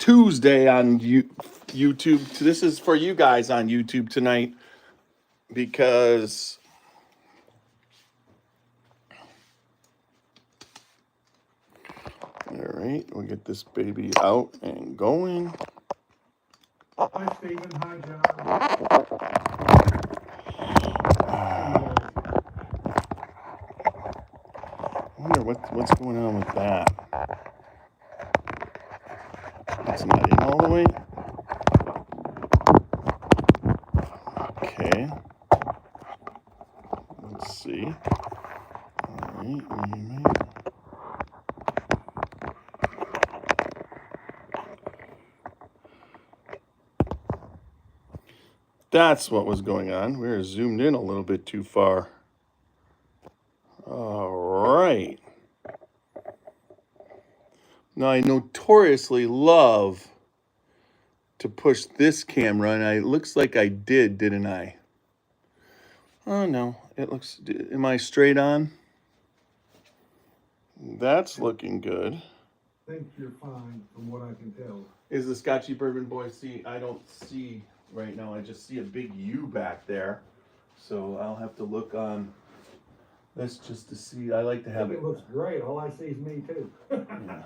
Tuesday on YouTube. This is for you guys on YouTube tonight because all right, we'll get this baby out and going. Hi, Stephen. Hi, John. I wonder what's going on with that. It's not in all the way. Okay. Let's see. All right. That's what was going on. We were zoomed in a little bit too far. All right. Now, I notoriously love to push this camera, and it looks like I did, didn't I? Oh, no. It looks... Am I straight on? That's looking good. I think you're fine from what I can tell. Is the Scotchy Bourbon Boys see? I don't see right now. I just see a big U back there. So I'll have to look on this just to see. I like to have it. Looks great. All I see is me too. Yeah.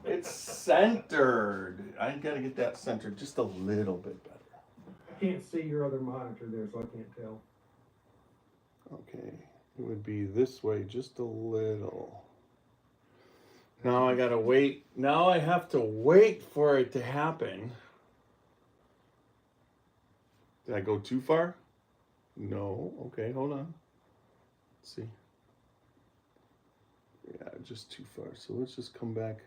It's centered. I gotta get that centered just a little bit better. I can't see your other monitor there, so I can't tell. Okay. It would be this way just a little. Now I gotta wait. Now I have to wait for it to happen. Did I go too far? No. Okay, hold on. Let's see. Yeah, just too far. So let's just come back.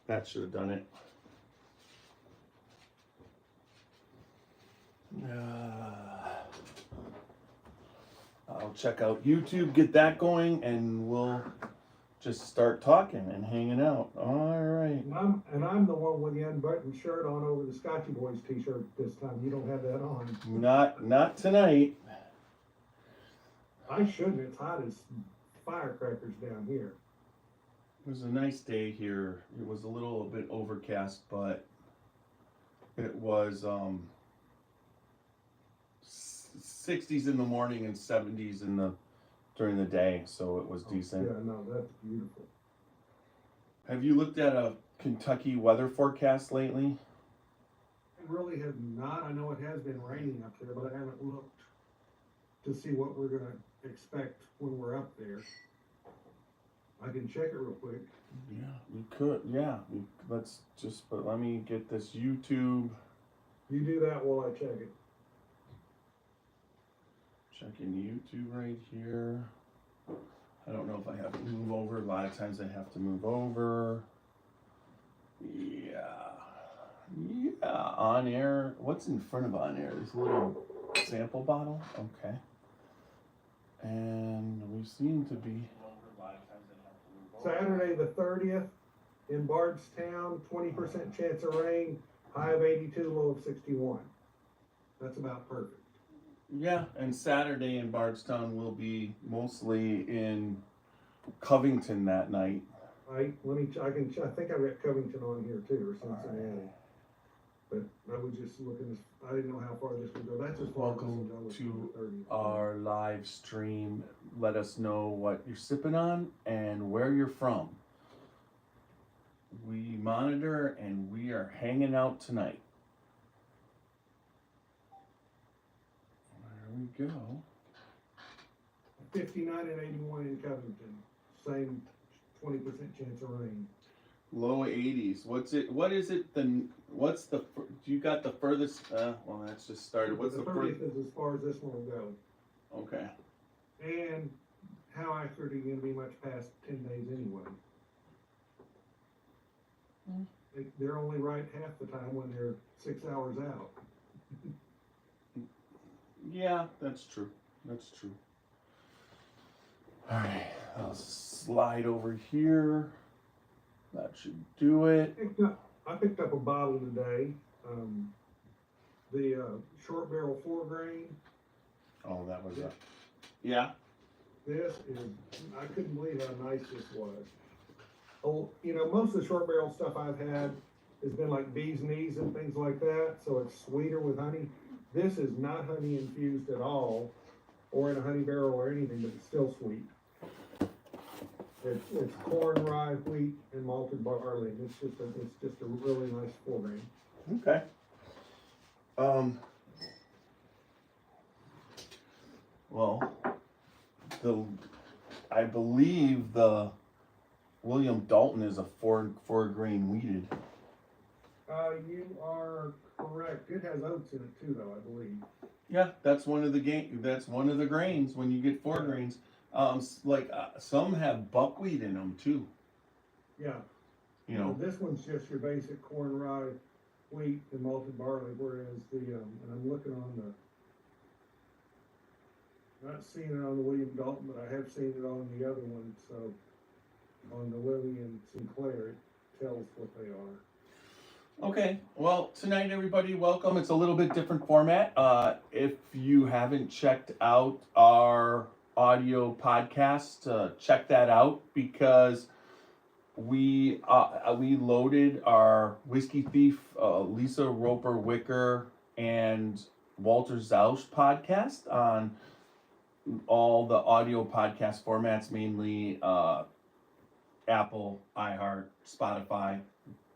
That should have done it. I'll check out YouTube, get that going, and we'll just start talking and hanging out. All right. And I'm the one with the unbuttoned shirt on over the Scotchy Boys t-shirt this time. You don't have that on. Not tonight. I shouldn't. It's hot as firecrackers down here. It was a nice day here. It was a little bit overcast, but it was 60s in the morning and 70s during the day, so it was decent. Yeah, no, that's beautiful. Have you looked at a Kentucky weather forecast lately? I really have not. I know it has been raining up there, but I haven't looked to see what we're going to expect when we're up there. I can check it real quick. Yeah, we could. Yeah, let's just. But let me get this YouTube. You do that while I check it. Checking YouTube right here. I don't know if I have to move over. A lot of times I have to move over. Yeah. On air. What's in front of on air? This little sample bottle. Okay. And we seem to be. Saturday the 30th in Bardstown, 20% chance of rain, high of 82, low of 61. That's about perfect. Yeah, and Saturday in Bardstown will be mostly in Covington that night. I think I've got Covington on here too, or Cincinnati. Right. But I was just looking. I didn't know how far this would go. That's as far Welcome to our live stream. Let us know what you're sipping on and where you're from. We monitor and we are hanging out tonight. There we go. 59 and 81 in Covington. Same 20% chance of rain. Low 80s. What is it? You got the furthest? Well, that's just started. What's the 30th is as far as this one will go. Okay. And how accurate are you going to be much past 10 days anyway? They're only right half the time when they're 6 hours out. Yeah, that's true. That's true. All right, I'll slide over here. That should do it. I picked up a bottle today. The short barrel 4 grain. Oh, that was it. Yeah. This is, I couldn't believe how nice this was. most of the short barrel stuff I've had has been like bee's knees and things like that, so it's sweeter with honey. This is not honey infused at all, or in a honey barrel or anything, but it's still sweet. It's corn, rye, wheat, and malted barley. It's just a really nice 4 grain. Okay. Well, I believe the William Dalton is a four grain wheated. You are correct. It has oats in it too, though, I believe. Yeah, that's one of the grains when you get 4 grains. Some have buckwheat in them too. Yeah. You know. This one's just your basic corn, rye, wheat, and malted barley, whereas and I'm looking on not seeing it on the William Dalton, but I have seen it on the other one, so on the Lily and Sinclair, it tells what they are. Okay, well, tonight, everybody, welcome. It's a little bit different format. If you haven't checked out our audio podcast, check that out, because we loaded our Whiskey Thief, Lisa Roper Wicker, and Walter Zausch podcast on all the audio podcast formats, mainly Apple, iHeart, Spotify,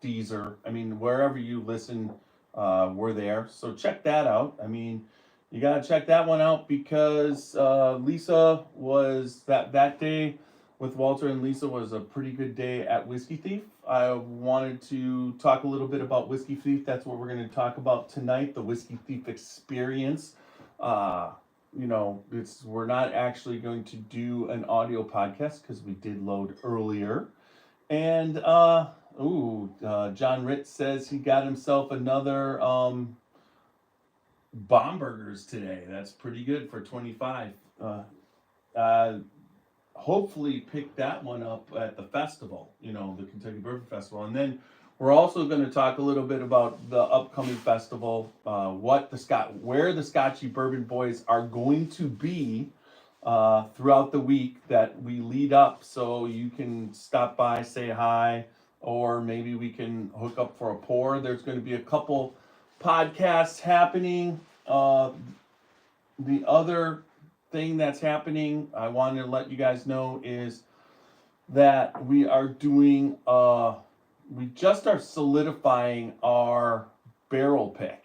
Deezer. I mean, wherever you listen, we're there. So check that out. I mean, you gotta check that one out, because Lisa was that day with Walter and Lisa was a pretty good day at Whiskey Thief. I wanted to talk a little bit about Whiskey Thief. That's what we're going to talk about tonight, the Whiskey Thief experience. We're not actually going to do an audio podcast because we did load earlier. And John Ritz says he got himself another Bomburgers today. That's pretty good for 25. Hopefully pick that one up at the festival, the Kentucky Bourbon Festival. And then we're also going to talk a little bit about the upcoming festival, where the Scotchy Bourbon Boys are going to be throughout the week that we lead up, so you can stop by, say hi, or maybe we can hook up for a pour. There's going to be a couple podcasts happening. The other thing that's happening, I wanted to let you guys know, is that we are doing we just are solidifying our barrel pick.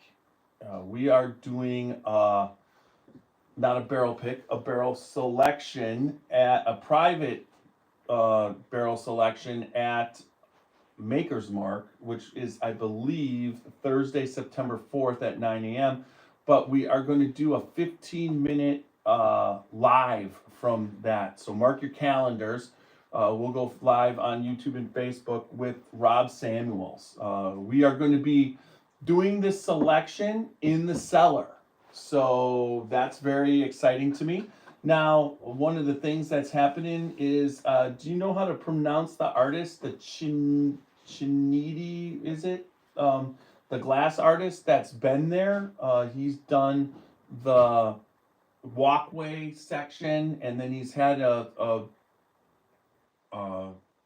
We are doing not a barrel pick, a barrel selection at a private barrel selection at Maker's Mark, which is, I believe, Thursday, September 4th at 9 a.m. But we are going to do a 15-minute live from that. So mark your calendars. We'll go live on YouTube and Facebook with Rob Samuels. We are going to be doing this selection in the cellar. So that's very exciting to me. Now, one of the things that's happening is, do you know how to pronounce the artist? The Chiniti, is it? The glass artist that's been there. He's done the walkway section, and then he's had a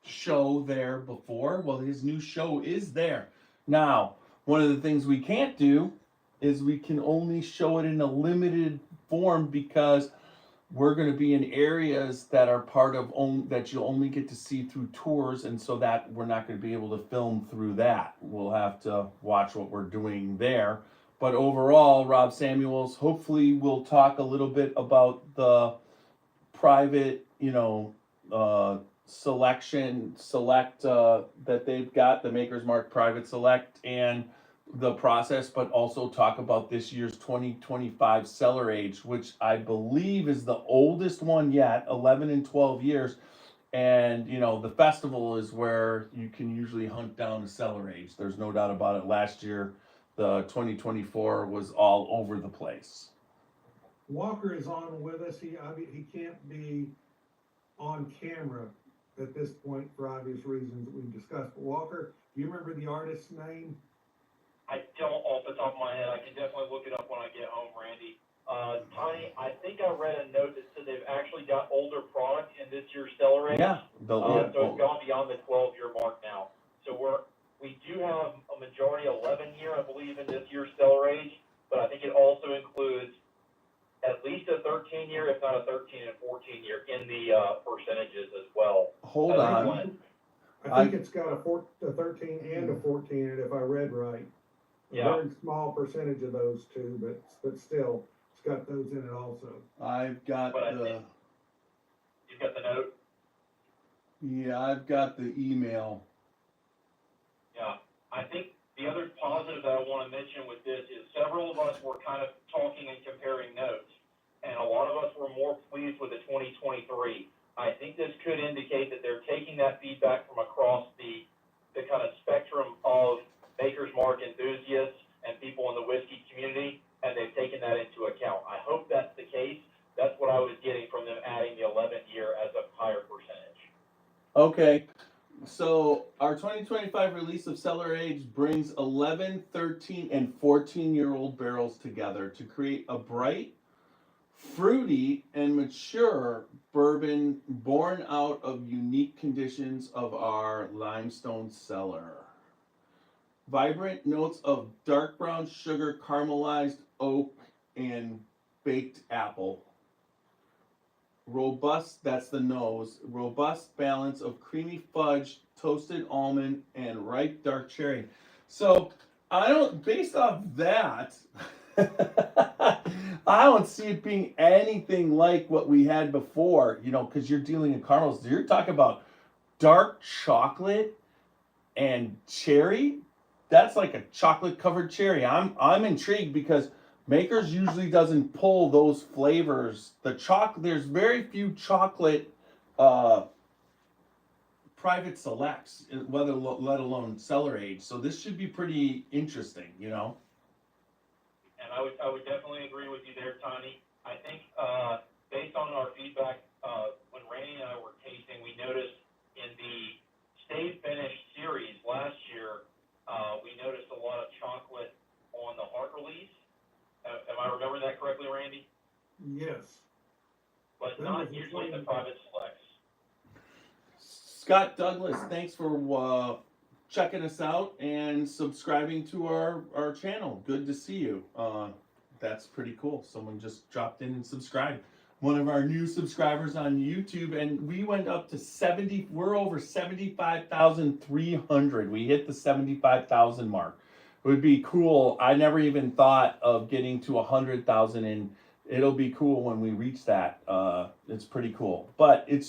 show there before. Well, his new show is there. Now, one of the things we can't do is we can only show it in a limited form, because we're going to be in areas that are part of that you'll only get to see through tours, and so that we're not going to be able to film through that. We'll have to watch what we're doing there. But overall, Rob Samuels, hopefully we'll talk a little bit about the private, select that they've got, the Maker's Mark Private Select, and the process, but also talk about this year's 2025 cellar age, which I believe is the oldest one yet, 11 and 12 years. And, the festival is where you can usually hunt down a cellar age. There's no doubt about it. Last year, the 2024 was all over the place. Walker is on with us. He can't be on camera at this point for obvious reasons that we've discussed. But Walker, do you remember the artist's name? I don't off the top of my head. I can definitely look it up when I get home, Randy. Tiny, I think I read a note that said they've actually got older product in this year's cellar age. Yeah, So it's gone beyond the 12-year mark now. So we do have a majority 11 year, I believe, in this year's cellar age, but I think it also includes at least a 13 year, if not a 13 and 14 year in the percentages as well. hold as a on. blend. I think it's got a 13 and a 14 in it, if I read right. A Yeah. very small percentage of those two, but still, it's got those in it also. I've got But I the, think you've got the note. yeah, I've got the email. Yeah, I think the other positive that I want to mention with this is several of us were kind of talking and comparing notes, and a lot of us were more pleased with the 2023. I think this could indicate that they're taking that feedback from across the kind of spectrum of Maker's Mark enthusiasts and people in the whiskey community, and they've taken that into account. I hope that's the case. That's what I was getting from them adding the 11th year as a higher percentage. Okay, so our 2025 release of Cellar Age brings 11, 13, and 14-year-old barrels together to create a bright, fruity, and mature bourbon born out of unique conditions of our limestone cellar. Vibrant notes of dark brown sugar, caramelized oak, and baked apple. Robust, that's the nose, robust balance of creamy fudge, toasted almond, and ripe dark cherry. So, based off that, I don't see it being anything like what we had before, because you're dealing in caramels. You're talking about dark chocolate and cherry. That's like a chocolate covered cherry. I'm intrigued because Makers usually doesn't pull those flavors. There's very few chocolate private selects, let alone cellar age. So this should be pretty interesting, And I would definitely agree with you there, Tony. I think based on our feedback, when Randy and I were tasting, we noticed in the Stay Finished series last year, we noticed a lot of chocolate on the heart release. Am I remembering that correctly, Randy? Yes. But not usually the private selects. Scott Douglas, thanks for checking us out and subscribing to our channel. Good to see you. That's pretty cool. Someone just dropped in and subscribed. One of our new subscribers on YouTube, and we went up to 70. We're over 75,300. We hit the 75,000 mark. It would be cool. I never even thought of getting to 100,000, and it'll be cool when we reach that. It's pretty cool. But it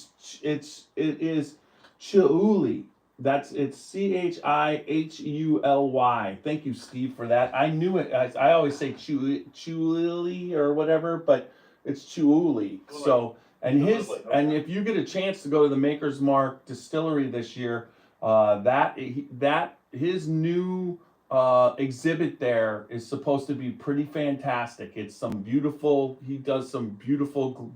is Chihuly. It's Chihully. Thank you, Steve, for that. I knew it. I always say Chihuly or whatever, but it's Chihuly. So, and if you get a chance to go to the Maker's Mark Distillery this year, his new exhibit there is supposed to be pretty fantastic. He does some beautiful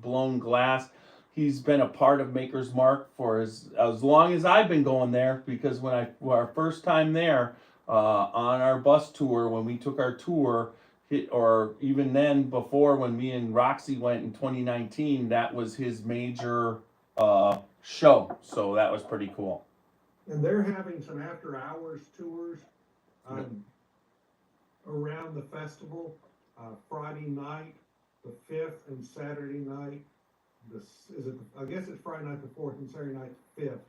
blown glass. He's been a part of Maker's Mark for as long as I've been going there, because our first time there on our bus tour, when we took our tour, or even then before when me and Roxy went in 2019, that was his major show. So that was pretty cool. And they're having some after hours tours around the festival, Friday night, the 5th, and Saturday night. I guess it's Friday night the 4th and Saturday night the 5th.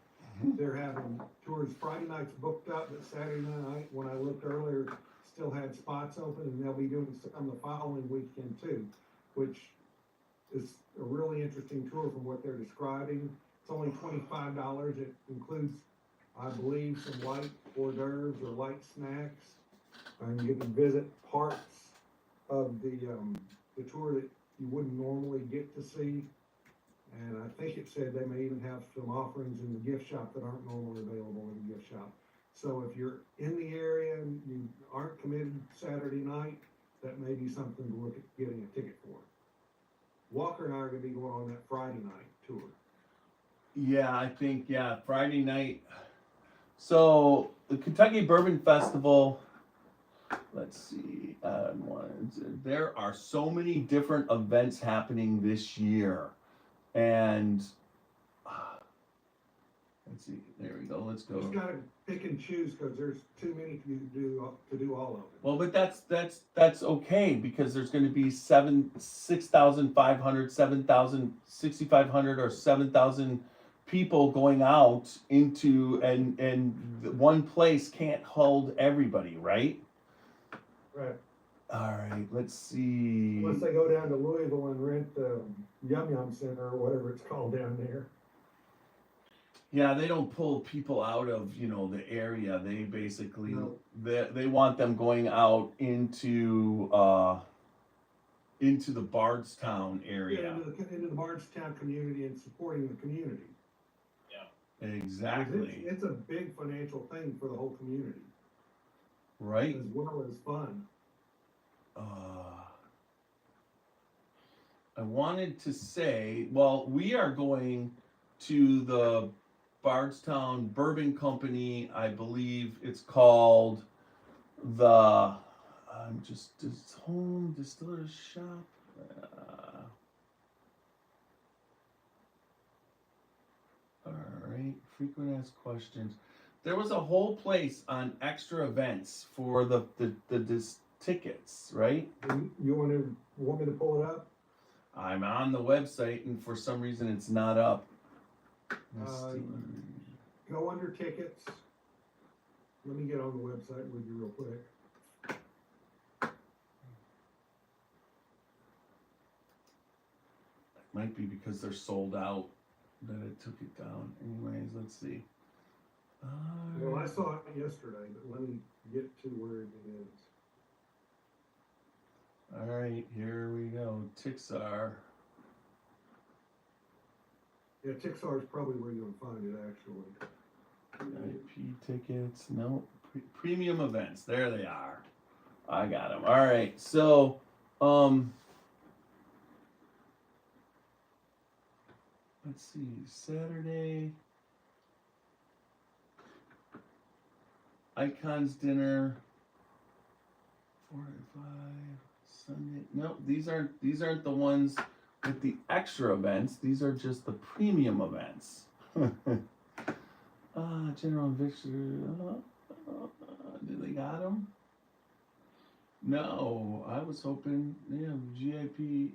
They're having tours. Friday night's booked up, but Saturday night, when I looked earlier, still had spots open, and they'll be doing some the following weekend too, which is a really interesting tour from what they're describing. It's only $25. It includes, I believe, some light hors d'oeuvres or light snacks, and you can visit parts of the tour that you wouldn't normally get to see. And I think it said they may even have some offerings in the gift shop that aren't normally available in the gift shop. So if you're in the area and you aren't committed Saturday night, that may be something to look at getting a ticket for. Walker and I are going to be going on that Friday night tour. Yeah, I think, Friday night. So the Kentucky Bourbon Festival, let's see. There are so many different events happening this year, and let's see. There we go. Let's go. Just gotta pick and choose, cause there's too many to do all of it. Well, but that's okay, because there's going to be 6,500, 7,000, 6,500, or 7,000 people going out into, and one place can't hold everybody, right? Right. All right, let's see. Unless they go down to Louisville and rent the Yum Yum Center or whatever it's called down there. Yeah, they don't pull people out of, the area. They basically, No. they want them going out into the Bardstown Yeah, area. into the Bardstown community and supporting the community. Exactly. It's a big financial thing for the whole community, Right? as well as fun. I wanted to say, well, we are going to the Bardstown Bourbon Company. I believe it's called the Home Distillers Shop. All right, frequent asked questions. There was a whole place on extra events for the tickets, right? You want me to pull it up? I'm on the website, and for some reason it's not up. Go under tickets. Let me get on the website with you real quick. Might be because they're sold out that it took it down. Anyways, let's see. Well, I saw it yesterday, but let me get to where it is. All right, here we go. Tixar. Yeah, Tixar is probably where you'll find it, actually. IP tickets. No. Premium events. There they are. I got them. All right. So, let's see. Saturday. Icons dinner. 4 to 5. Sunday. No, these aren't the ones with the extra events. These are just the premium events. General and Victor. Did they got them? No, I was hoping. Yeah, GIP,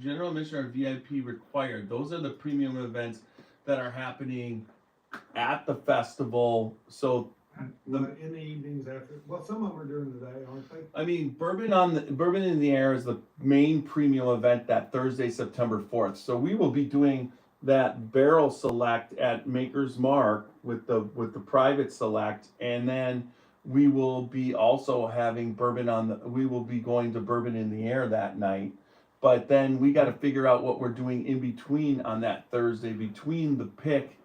General Admission or VIP required. Those are the premium events that are happening at the festival. So In the evenings after. Well, some of them are during the day, aren't they? I mean, Bourbon in the Air is the main premium event that Thursday, September 4th. So we will be doing that barrel select at Maker's Mark with the private select, and then we will be also having we will be going to Bourbon in the Air that night. But then we got to figure out what we're doing in between on that Thursday, between the pick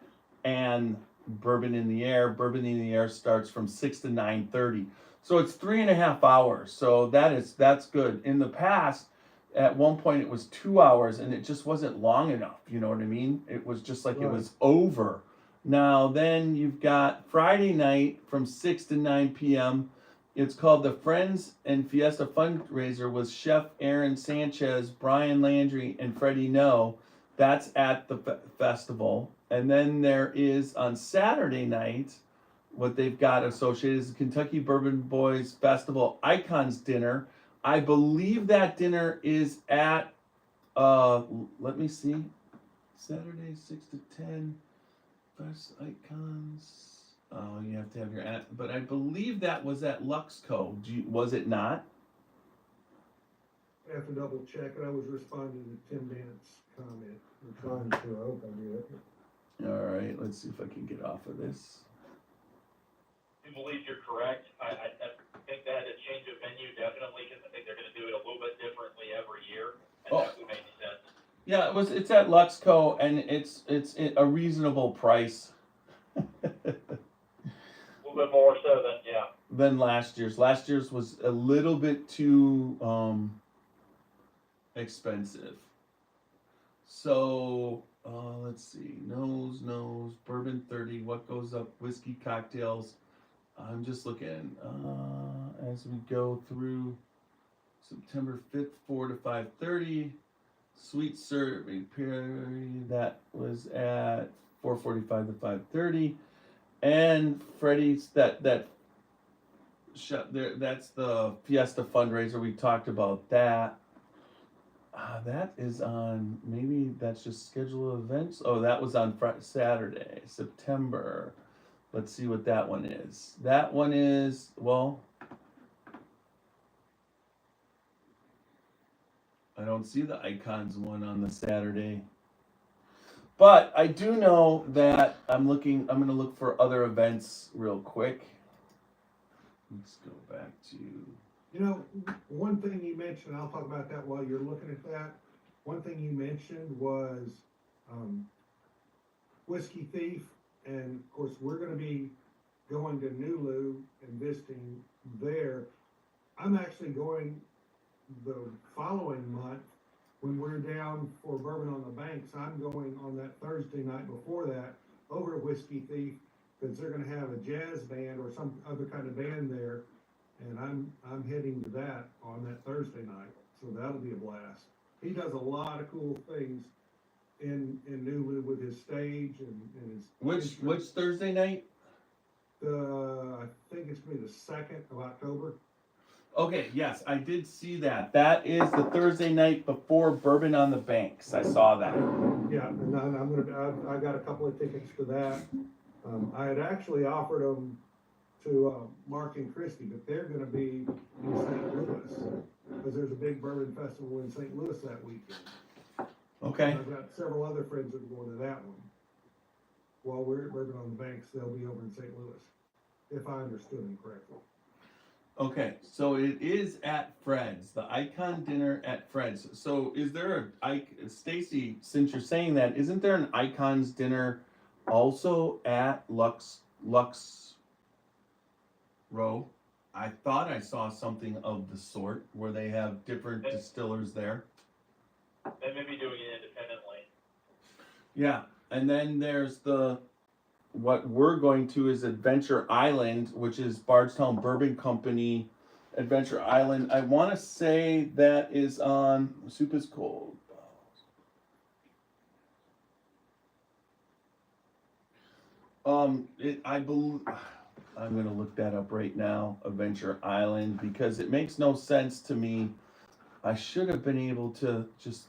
and Bourbon in the Air. Bourbon in the Air starts from 6 to 9:30. So it's 3.5 hours. So that's good. In the past, at one point it was 2 hours, and it just wasn't long enough. You know what I mean? It was just like It was over. Now then you've got Friday night from 6 to 9 p.m. It's called the Friends and Fiesta Fundraiser with Chef Aaron Sanchez, Brian Landry, and Freddie No. That's at the festival. And then there is on Saturday night, what they've got associated is the Kentucky Bourbon Boys Festival Icons Dinner. I believe that dinner is at, let me see, Saturday 6 to 10, Best Icons. Oh, you have to have your app, but I believe that was at Luxco. Was it not? I have to double check it. I was responding to Tim Dan's comment. I'm trying to, I hope I did. All right, let's see if I can get off of this. I believe you're correct. I think that a change of venue definitely, because I think they're gonna do it a little bit differently every year, and that would make sense. Yeah, it's at Luxco, and it's a reasonable price. A little bit more so than last year's. Last year's was a little bit too expensive. So let's see. Nose, Bourbon 30. What goes up? Whiskey cocktails. I'm just looking as we go through September 5th, 4 to 5:30. Sweet serving period that was at 4:45 to 5:30, and Freddie's that shut there. That's the Fiesta fundraiser. We talked about that. That is on, maybe that's just schedule events. Oh, that was on Saturday, September. Let's see what that one is. That one is, well, I don't see the icons one on the Saturday. But I do know that I'm going to look for other events real quick. Let's go back to. You know, one thing you mentioned, I'll talk about that while you're looking at that. One thing you mentioned was Whiskey Thief, and of course, we're gonna be going to Nulu and visiting there. I'm actually going the following month when we're down for Bourbon on the Banks. I'm going on that Thursday night before that over to Whiskey Thief, because they're gonna have a jazz band or some other kind of band there. And I'm heading to that on that Thursday night, so that'll be a blast. He does a lot of cool things in Nulu with his stage and his. Which Thursday night? I think it's gonna be the 2nd of October. Okay, yes, I did see that. That is the Thursday night before Bourbon on the Banks. I saw that. Yeah, and I got a couple of tickets for that. I had actually offered them to Mark and Christy, but they're gonna be in St. Louis, because there's a big bourbon festival in St. Louis that weekend. Okay. And I've got several other friends that are going to that one. While we're at Bourbon on the Banks, they'll be over in St. Louis, if I understood them correctly. Okay, so it is at Fred's, the Icon Dinner at Fred's. So is there Stacy, since you're saying that, isn't there an Icons Dinner also at Lux Row? I thought I saw something of the sort where they have different distillers there. They may be doing it independently. Yeah, and then there's what we're going to is Adventure Island, which is Bardstown Bourbon Company, Adventure Island. I want to say that is on, soup is cold. I believe, I'm gonna look that up right now, Adventure Island, because it makes no sense to me. I should have been able to just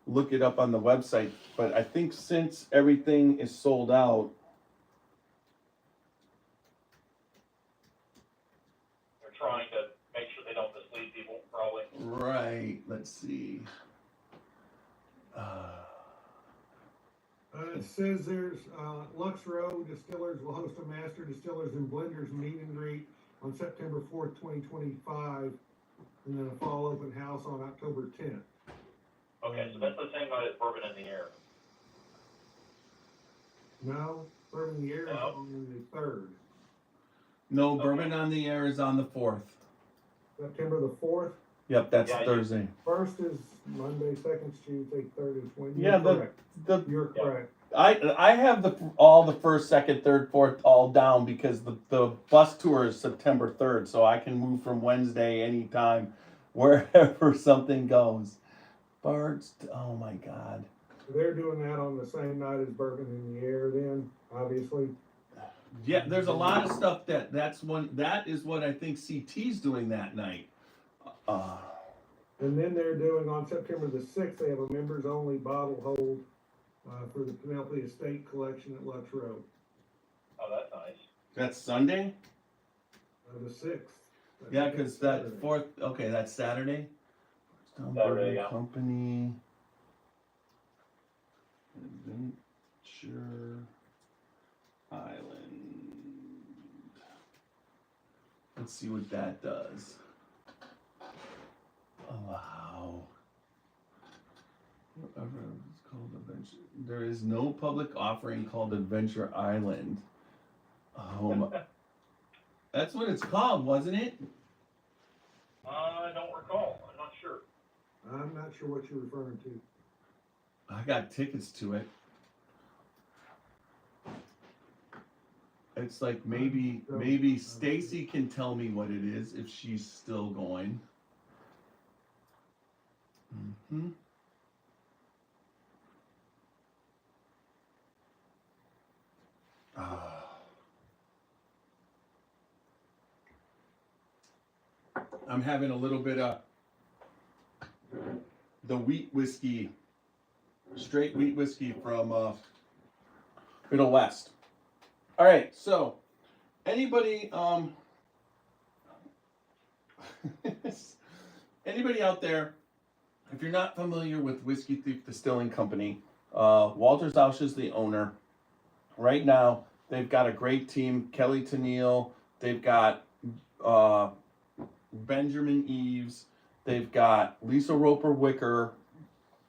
look it up on the website, but I think since everything is sold out. They're trying to make sure they don't mislead people, probably. Right, let's see. It says there's Lux Row Distillers will host a Master Distillers and Blenders meet and greet on September 4th, 2025, and then a fall open house on October 10th. Okay, so that's the same night as Bourbon in the Air. No, Bourbon in the Air is No. on the 3rd. No, Okay. Bourbon on the Air is on the 4th. September the 4th. Yep, that's Yeah, Thursday. 1st is Monday, 2nd's Tuesday, 3rd is Wednesday. Yeah, You're correct. the You're correct. I have all the 1st, 2nd, 3rd, 4th all down because the bus tour is September 3rd, so I can move from Wednesday anytime, wherever something goes. Bards, oh my God. They're doing that on the same night as Bourbon in the Air then, obviously. Yeah, there's a lot of stuff that is what I think CT's doing that night. And then they're doing on September the 6th, they have a members only bottle hold for the Penelope Estate Collection at Lux Row. Oh, that's nice. That's Sunday? The 6th. Yeah, because that 4th, okay, that's Saturday. Saturday, yeah. Company. Adventure Island. Let's see what that does. Wow. Whatever it's called, Adventure. There is no public offering called Adventure Island. Oh my. That's what it's called, wasn't it? I don't recall. I'm not sure. I'm not sure what you're referring to. I got tickets to it. It's like maybe Stacy can tell me what it is if she's still going. Mm-hmm. I'm having a little bit of the wheat whiskey, straight wheat whiskey from Middle West. All right, so anybody anybody out there, if you're not familiar with Whiskey Thief Distilling Company, Walter Zausch is the owner. Right now, they've got a great team. Kelly Tennille, they've got Benjamin Eves, they've got Lisa Roper Wicker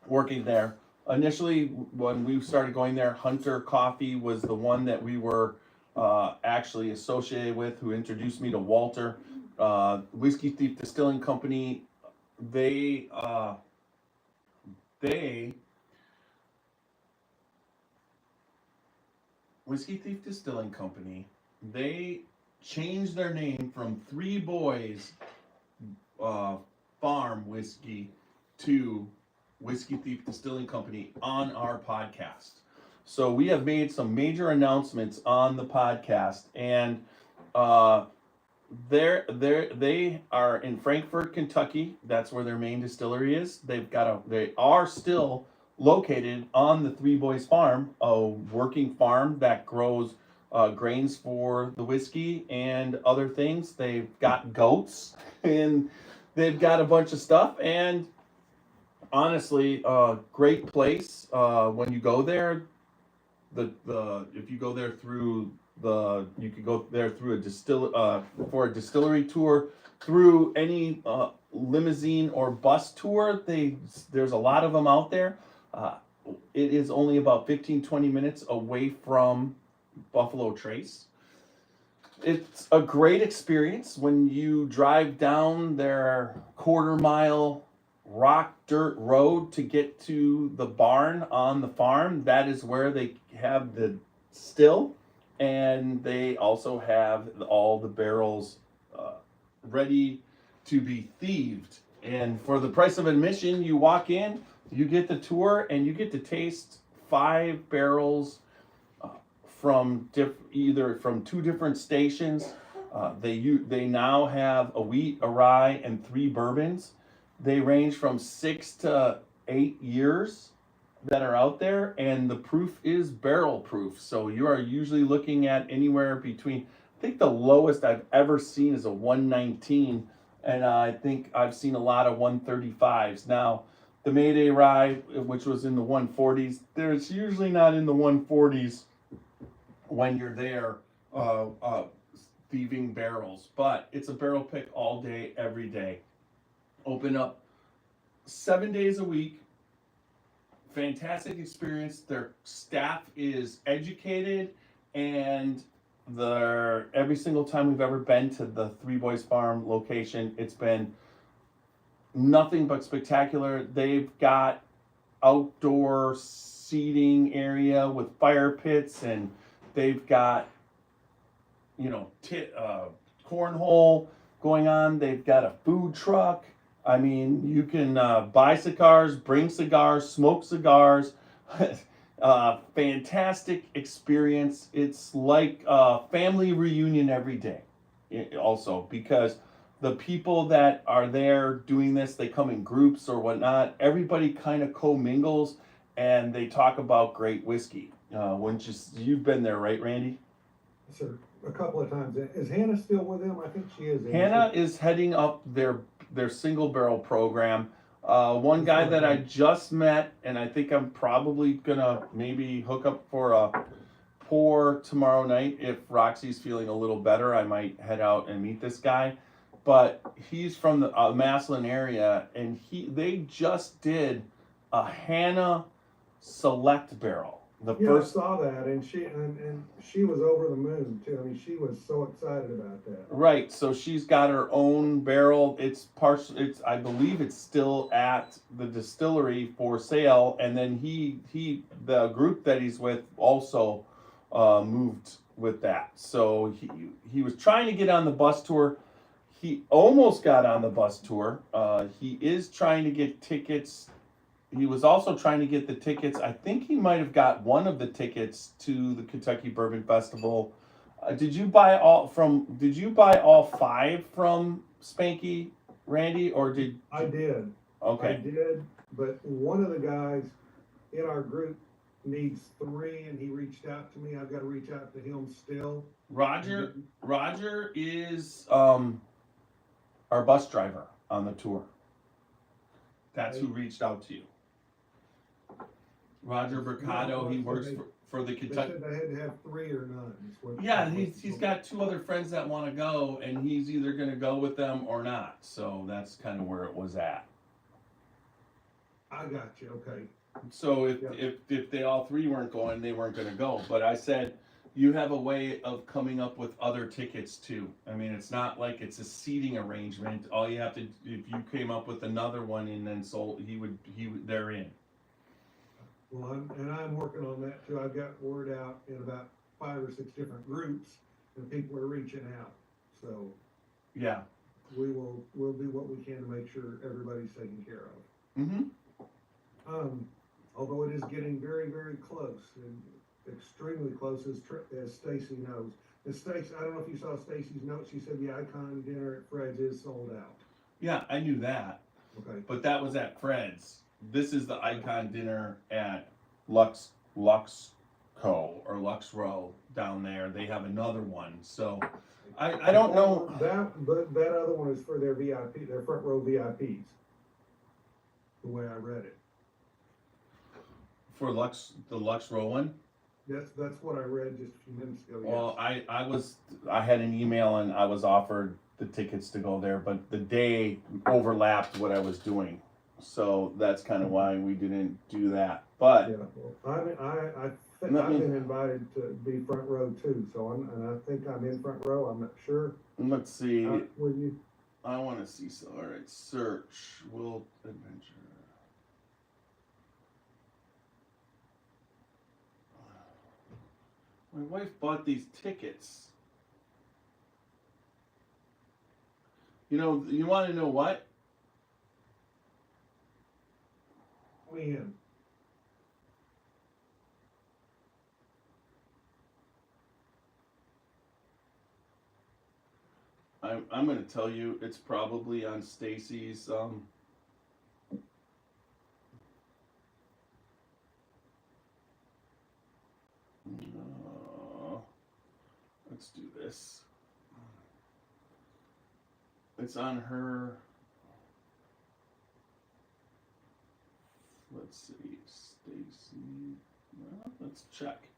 working there. Initially, when we started going there, Hunter Coffee was the one that we were actually associated with, who introduced me to Walter. Whiskey Thief Distilling Company, they Whiskey Thief Distilling Company, they changed their name from Three Boys Farm Whiskey to Whiskey Thief Distilling Company on our podcast. So we have made some major announcements on the podcast, and they are in Frankfort, Kentucky. That's where their main distillery is. They are still located on the Three Boys Farm, a working farm that grows grains for the whiskey and other things. They've got goats and they've got a bunch of stuff. And honestly, great place. When you go there, if you go there through you could go there through for a distillery tour, through any limousine or bus tour. There's a lot of them out there. It is only about 15-20 minutes away from Buffalo Trace. It's a great experience when you drive down their quarter-mile rock dirt road to get to the barn on the farm. That is where they have the still, and they also have all the barrels ready to be thieved. And for the price of admission, you walk in, you get the tour, and you get to taste 5 barrels from either from 2 different stations. They now have a wheat, a rye, and 3 bourbons. They range from 6 to 8 years that are out there, and the proof is barrel proof. So you are usually looking at anywhere between, I think the lowest I've ever seen is a 119, and I think I've seen a lot of 135s. Now, the Mayday Rye, which was in the 140s, there's usually not in the 140s when you're there thieving barrels, but it's a barrel pick all day, every day. Open up 7 days a week. Fantastic experience. Their staff is educated, and every single time we've ever been to the Three Boys Farm location, it's been nothing but spectacular. They've got outdoor seating area with fire pits, and they've got cornhole going on. They've got a food truck. I mean, you can buy cigars, bring cigars, smoke cigars. Fantastic experience. It's like a family reunion every day. Also, because the people that are there doing this, they come in groups or whatnot. Everybody kind of commingles, and they talk about great whiskey. You've been there, right, Randy? Sir, a couple of times. Is Hannah still with them? I think she is. Hannah is heading up their single barrel program. One guy that I just met, and I think I'm probably gonna maybe hook up for a pour tomorrow night. If Roxy's feeling a little better, I might head out and meet this guy. But he's from the Massillon area, and they just did a Hannah Select barrel. I saw that, and she was over the moon too. I mean, she was so excited about that. Right. So she's got her own barrel. I believe it's still at the distillery for sale. And then the group that he's with also moved with that. So he was trying to get on the bus tour. He almost got on the bus tour. He is trying to get tickets. He was also trying to get the tickets. I think he might have got one of the tickets to the Kentucky Bourbon Festival. Did you buy all 5 from Spanky, Randy, or did I did. Okay. I did, but one of the guys in our group needs 3, and he reached out to me. I've got to reach out to him still. Roger is our bus driver on the tour. That's who reached out to you. Roger Mercado, he works for the Kentucky. They said they had to have 3 or none. Yeah, he's got 2 other friends that want to go, and he's either going to go with them or not. So that's kind of where it was at. I got you. Okay. So if they all 3 weren't going, they weren't going to go. But I said, you have a way of coming up with other tickets too. I mean, it's not like it's a seating arrangement. All you have to, if you came up with another one and then sold, they're in. Well, I'm working on that too. I've got word out in about 5 or 6 different groups, and people are reaching out. So yeah, we'll do what we can to make sure everybody's taken care of. Mm-hmm. Although it is getting very, very close, and extremely close, as Stacy knows. And Stacy, I don't know if you saw Stacy's note. She said the Icon dinner at Fred's is sold out. Yeah, I knew that. Okay. But that was at Fred's. This is the Icon dinner at Lux Co. or Lux Row down there. They have another one. So I don't know. That other one is for their VIP, their front row VIPs. The way I read it. For the Lux Row one? That's what I read just a few minutes ago. Well, I had an email and I was offered the tickets to go there, but the day overlapped what I was doing. So that's kind of why we didn't do that. But yeah, well, I've been invited to be front row too, so I think I'm in front row. I'm not sure. Let's see. Will you? I want to see. So, all right, search Will Adventure. My wife bought these tickets. You know, you want to know what? When? I'm going to tell you, it's probably on Stacy's. Let's do this. It's on her. Let's see, Stacy. Well, let's check.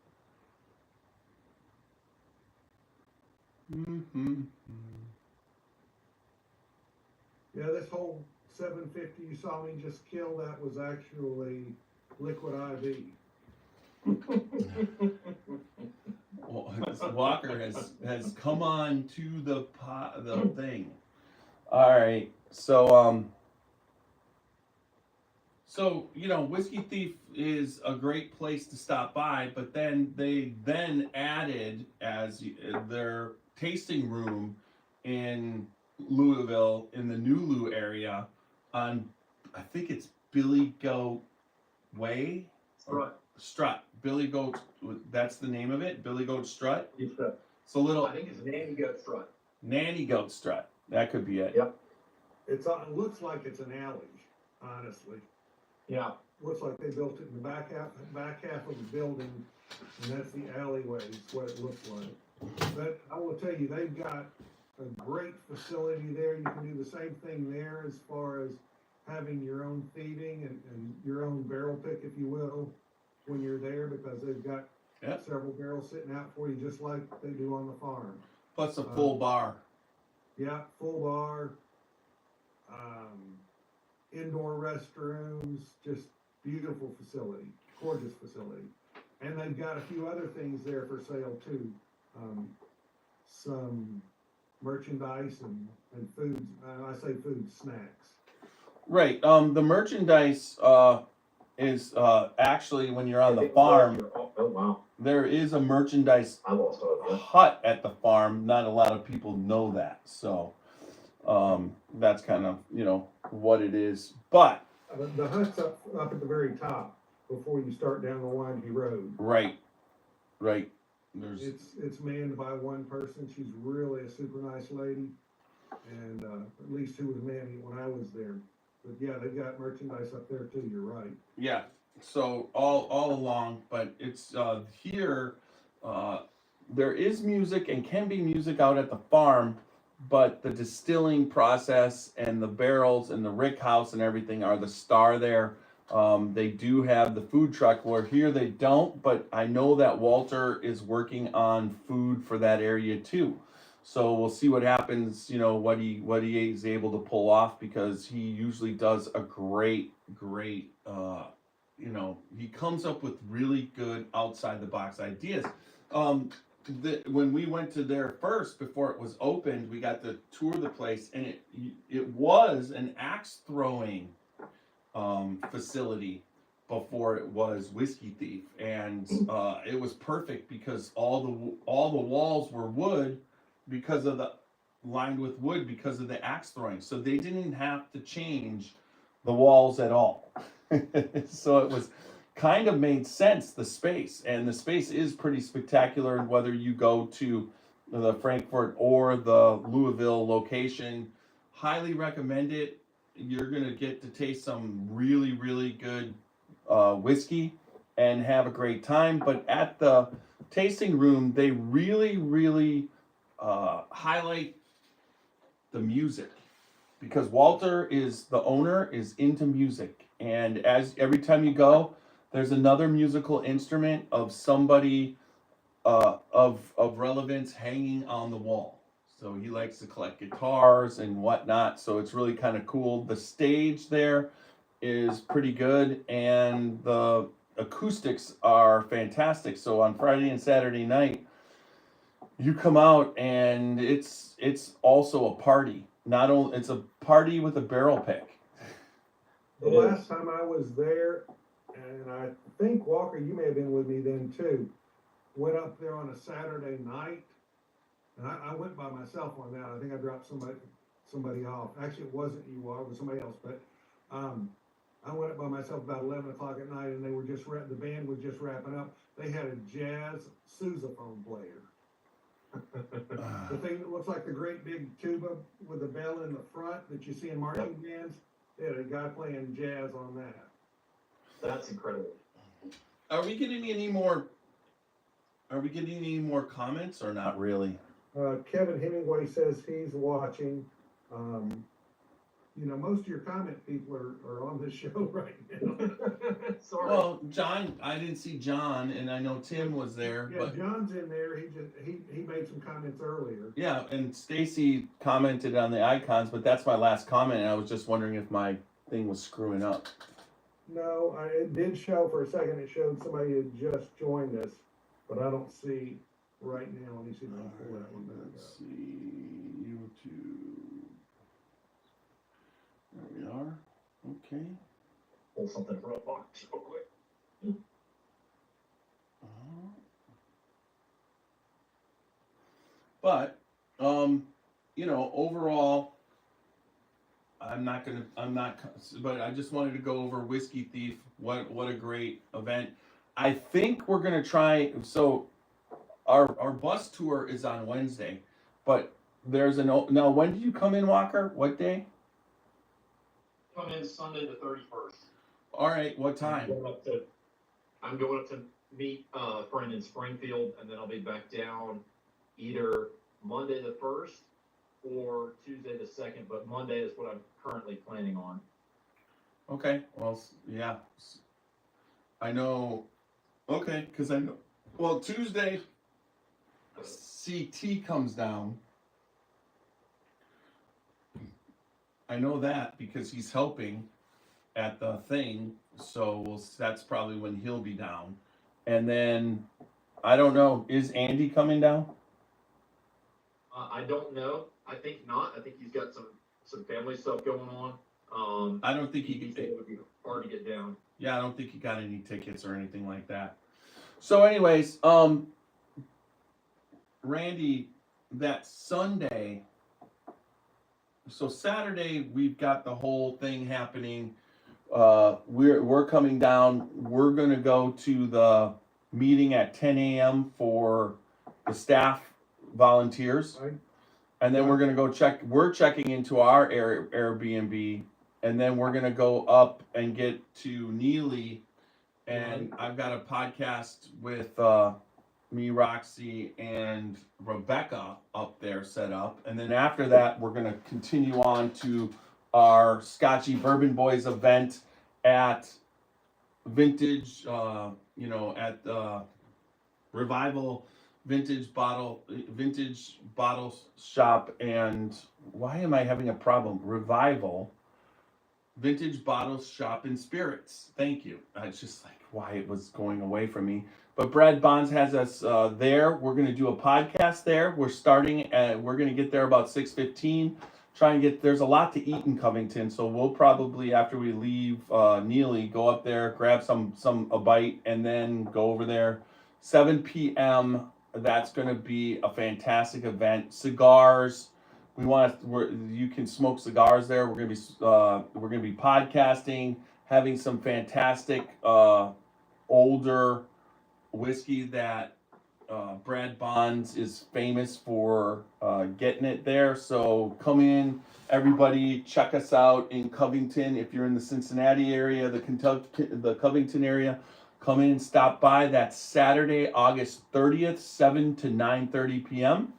Yeah, this whole 750 you saw me just kill, that was actually liquid IV. Well, Walker has come on to the thing. All right, so you know, Whiskey Thief is a great place to stop by, but then they added as their tasting room in Louisville, in the New Lou area, on I think it's Billy Goat Way. Strut. Billy Goat. That's the name of it. Billy Goat Strut. It's a little. I think it's Nanny Goat Strut. Nanny Goat Strut. That could be it. Yep. It looks like it's an alley, honestly. Yeah. Looks like they built it in the back half of the building, and that's the alleyway. Is what it looks like. But I will tell you, they've got a great facility there. You can do the same thing there as far as having your own feeding and your own barrel pick, if you will, when you're there, because they've got several barrels sitting out for you, just like they do on the farm. Plus a full bar. Yeah, full bar. Indoor restrooms, just beautiful facility, gorgeous facility. And they've got a few other things there for sale too. Some merchandise and foods. I say food, snacks. Right. The merchandise is actually when you're on the farm. Oh, wow. There is a merchandise I lost hope, yeah. hut at the farm. Not a lot of people know that, so that's kind of what it is. But The hut's up at the very top before you start down the windy road. right. It's manned by one person. She's really a super nice lady, and at least who was manning it when I was there. But yeah, they've got merchandise up there too. You're right. Yeah. So all along, but it's here. There is music and can be music out at the farm, but the distilling process and the barrels and the rick house and everything are the star there. They do have the food truck where here they don't, but I know that Walter is working on food for that area too. So we'll see what happens, what he is able to pull off, because he usually does a great he comes up with really good outside the box ideas. When we went to there first before it was opened, we got to tour the place, and it was an axe throwing facility before it was Whiskey Thief, and it was perfect because all the walls were wood because of the lined with wood because of the axe throwing, so they didn't have to change the walls at all. So it was kind of made sense, the space, and the space is pretty spectacular. Whether you go to the Frankfurt or the Louisville location, highly recommend it. You're gonna get to taste some really good whiskey and have a great time. But at the tasting room, they really highlight the music, because Walter is the owner, is into music, and as every time you go, there's another musical instrument of somebody of relevance hanging on the wall. So he likes to collect guitars and whatnot. So it's really kind of cool. The stage there is pretty good, and the acoustics are fantastic. So on Friday and Saturday night, you come out and it's also a party. Not only it's a party with a barrel pick. The last time I was there, and I think Walker, you may have been with me then too, went up there on a Saturday night, and I went by myself on that. I think I dropped somebody off. Actually, it wasn't you, Walker, it was somebody else. But I went up by myself about 11 o'clock at night, and they were the band was just wrapping up. They had a jazz sousaphone player. The thing that looks like the great big tuba with the bell in the front that you see in marching bands. They had a guy playing jazz on that. That's incredible. Are we getting any more comments or not really? Kevin Hemingway says he's watching. Most of your comment people are on this show right now. Sorry. Well, John, I didn't see John, and I know Tim was there. Yeah, but John's in there. He made some comments earlier. yeah, and Stacy commented on the icons, but that's my last comment, and I was just wondering if my thing was screwing up. No, it did show for a second. It showed somebody had just joined us, but I don't see right now. Let me see if I can pull that one back up. Let's see, YouTube. There we are. Okay. Pull something from a box real quick. But overall, but I just wanted to go over Whiskey Thief. What a great event. I think we're gonna try. So our bus tour is on Wednesday, but there's now. When did you come in, Walker? What day? Come in Sunday the 31st. All right. What time? I'm going up to meet a friend in Springfield, and then I'll be back down either Monday the 1st or Tuesday the 2nd, but Monday is what I'm currently planning on. Okay. Well, yeah. I know. Okay, because I know. Well, Tuesday, CT comes down. I know that because he's helping at the thing, so that's probably when he'll be down. And then, I don't know, is Andy coming down? I don't know. I think not. I think he's got some family stuff going on. I don't think it would be hard to get down. Yeah, I don't think he got any tickets or anything like that. So, anyways, Randy, that Sunday. So Saturday we've got the whole thing happening. We're coming down. We're gonna go to the meeting at 10 a.m. for the staff volunteers, Right. and then we're gonna go check. We're checking into our Airbnb, and then we're gonna go up and get to Neely, and I've got a podcast with me, Roxy, and Rebecca up there set up. And then after that, we're going to continue on to our Scotchy Bourbon Boys event at Vintage, at Revival Vintage Bottle Shop. And why am I having a problem? Revival Vintage Bottle Shop and Spirits. Thank you. It's just like why it was going away from me. But Brad Bonds has us there. We're going to do a podcast there. We're starting at, we're going to get there about 6:15. Try and get, there's a lot to eat in Covington. So we'll probably, after we leave Neely, go up there, grab a bite, and then go over there. 7 p.m. That's going to be a fantastic event. Cigars. You can smoke cigars there. We're gonna be podcasting, having some fantastic older whiskey that Brad Bonds is famous for getting it there. So come in, everybody, check us out in Covington. If you're in the Cincinnati area, the Covington area, come in and stop by. That's Saturday, August 30th, 7 to 9:30 p.m.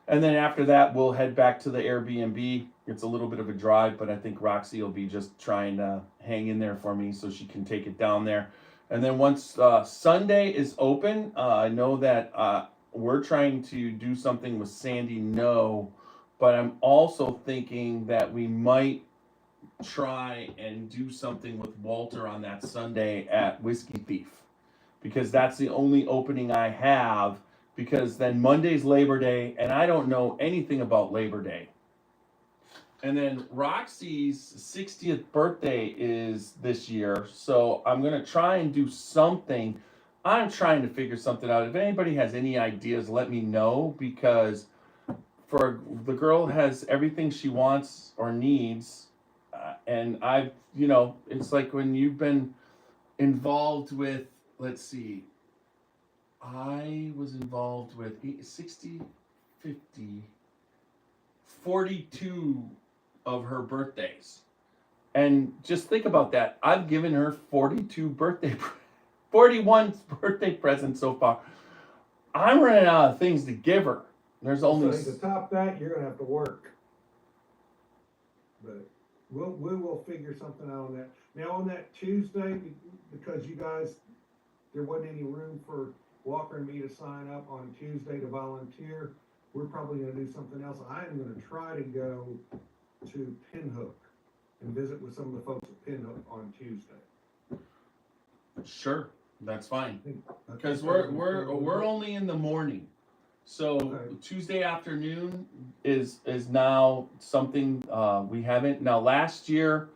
And then after that, we'll head back to the Airbnb. It's a little bit of a drive, but I think Roxy will be just trying to hang in there for me so she can take it down there. And then once Sunday is open, I know that we're trying to do something with Sandy No, but I'm also thinking that we might try and do something with Walter on that Sunday at Whiskey Thief, because that's the only opening I have. Because then Monday's Labor Day, and I don't know anything about Labor Day. And then Roxy's 60th birthday is this year, so I'm going to try and do something. I'm trying to figure something out. If anybody has any ideas, let me know, because for the girl has everything she wants or needs, and it's like when you've been involved with, let's see, I was involved with 60, 50, 42 of her birthdays. And just think about that. I've given her 41 birthday presents so far. I'm running out of things to give her. There's only... So to top that, you're gonna have to work. But we will figure something out on that. Now on that Tuesday, because you guys, there wasn't any room for Walker and me to sign up on Tuesday to volunteer, we're probably gonna do something else. I am gonna try to go to Pinhook and visit with some of the folks at Pinhook on Tuesday. Sure, that's fine. I Because think we're only in the morning. So Okay. Tuesday afternoon is now something we haven't. Now last year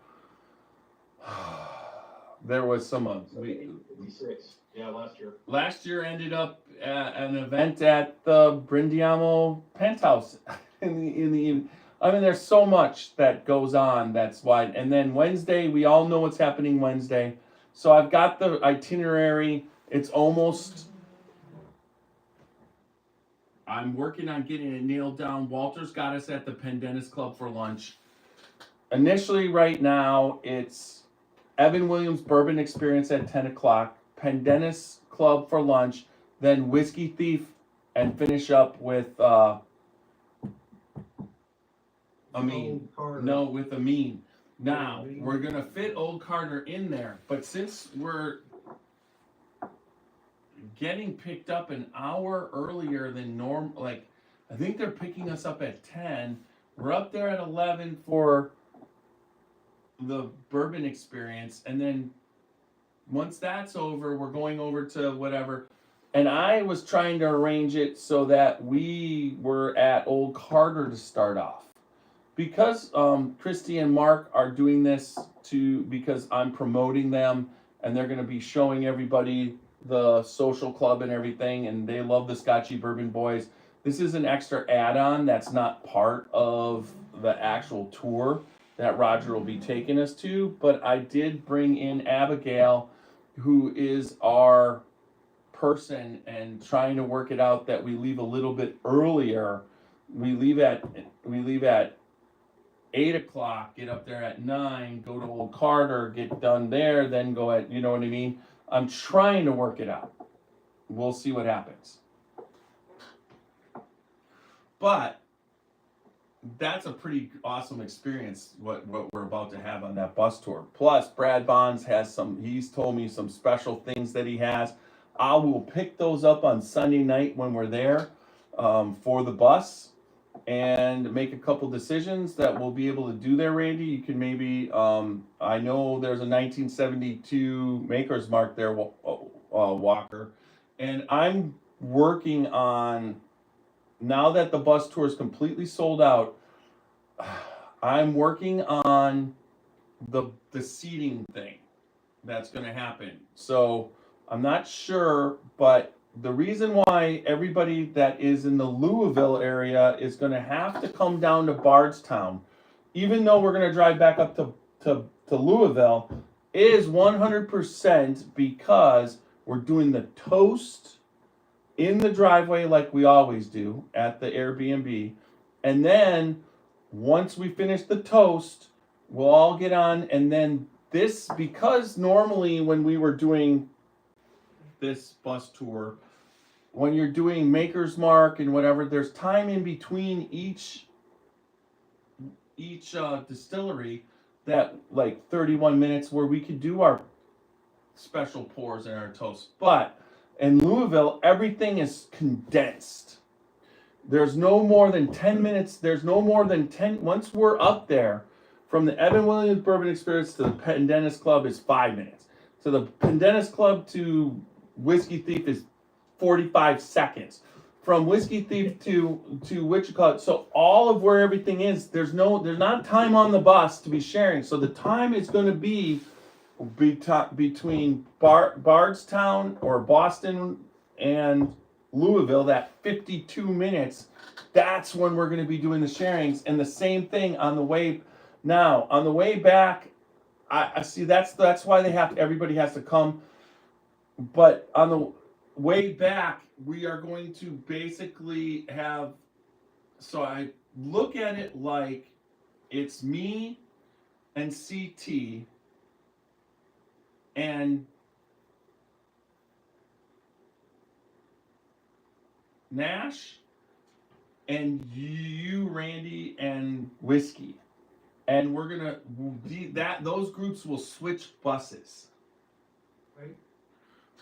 there was some 56. Yeah, last year. Last year ended up at an event at the Brindiamo Penthouse in the evening. I mean, there's so much that goes on. That's why. And then Wednesday, we all know what's happening Wednesday. So I've got the itinerary. It's almost. I'm working on getting it nailed down. Walter's got us at the Pendennis Club for lunch. Initially, right now, it's Evan Williams Bourbon Experience at 10 o'clock. Pendennis Club for lunch, then Whiskey Thief, and finish up with Amin. With Amin. Now we're gonna fit Old Carter in there, but since we're getting picked up an hour earlier than normal, like I think they're picking us up at 10. We're up there at 11 for the Bourbon Experience, and then once that's over, we're going over to whatever. And I was trying to arrange it so that we were at Old Carter to start off. Because Christy and Mark are doing this because I'm promoting them, and they're going to be showing everybody the social club and everything, and they love the Scotchy Bourbon Boys. This is an extra add-on that's not part of the actual tour that Roger will be taking us to, but I did bring in Abigail, who is our person, and trying to work it out that we leave a little bit earlier. We leave at 8 o'clock, get up there at 9, go to Old Carter, get done there, then go at, you know what I mean? I'm trying to work it out. We'll see what happens. But that's a pretty awesome experience, what we're about to have on that bus tour. Plus, Brad Bonds he's told me some special things that he has. I will pick those up on Sunday night when we're there for the bus, and make a couple decisions that we'll be able to do there, Randy. You can maybe, I know there's a 1972 Maker's Mark there, Walker. And I'm working on, now that the bus tour is completely sold out, I'm working on the seating thing that's going to happen. So I'm not sure, but the reason why everybody that is in the Louisville area is going to have to come down to Bardstown, even though we're going to drive back up to Louisville, is 100% because we're doing the toast in the driveway like we always do at the Airbnb. And then once we finish the toast, we'll all get on. And then this, because normally when we were doing this bus tour, when you're doing Maker's Mark and whatever, there's time in between each distillery, that like 31 minutes where we could do our special pours and our toast. But in Louisville, everything is condensed. There's no more than 10 minutes. Once we're up there, from the Evan Williams Bourbon Experience to the Pendennis Club is 5 minutes. To the Pendennis Club to Whiskey Thief is 45 seconds. From Whiskey Thief to Wichita. So all of where everything is, there's not time on the bus to be sharing. So the time is going to be between Bardstown or Boston and Louisville, that 52 minutes. That's when we're going to be doing the sharings. And the same thing on the way. Now on the way back, I see that's why everybody has to come. But on the way back, we are going to basically have, so I look at it like it's me and CT and Nash and you, Randy, and Whiskey. And we're gonna those groups will switch buses. Right.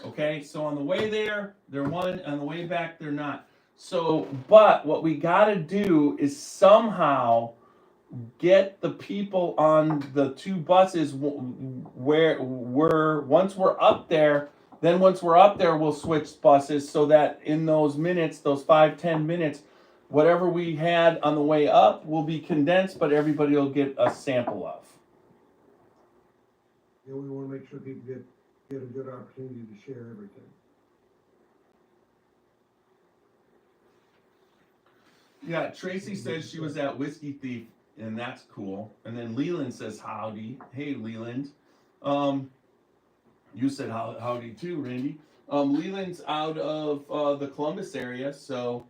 Okay, so on the way there, they're one, on the way back, they're not. So, but what we gotta do is somehow get the people on the two buses where once we're up there, we'll switch buses so that in those minutes, those 5-10 minutes, whatever we had on the way up will be condensed, but everybody will get a sample of. Yeah, we want to make sure people get a good opportunity to share everything. Yeah, Tracy says she was at Whiskey Thief, and that's cool. And then Leland says howdy. Hey, Leland. You said howdy too, Randy. Leland's out of the Columbus area, so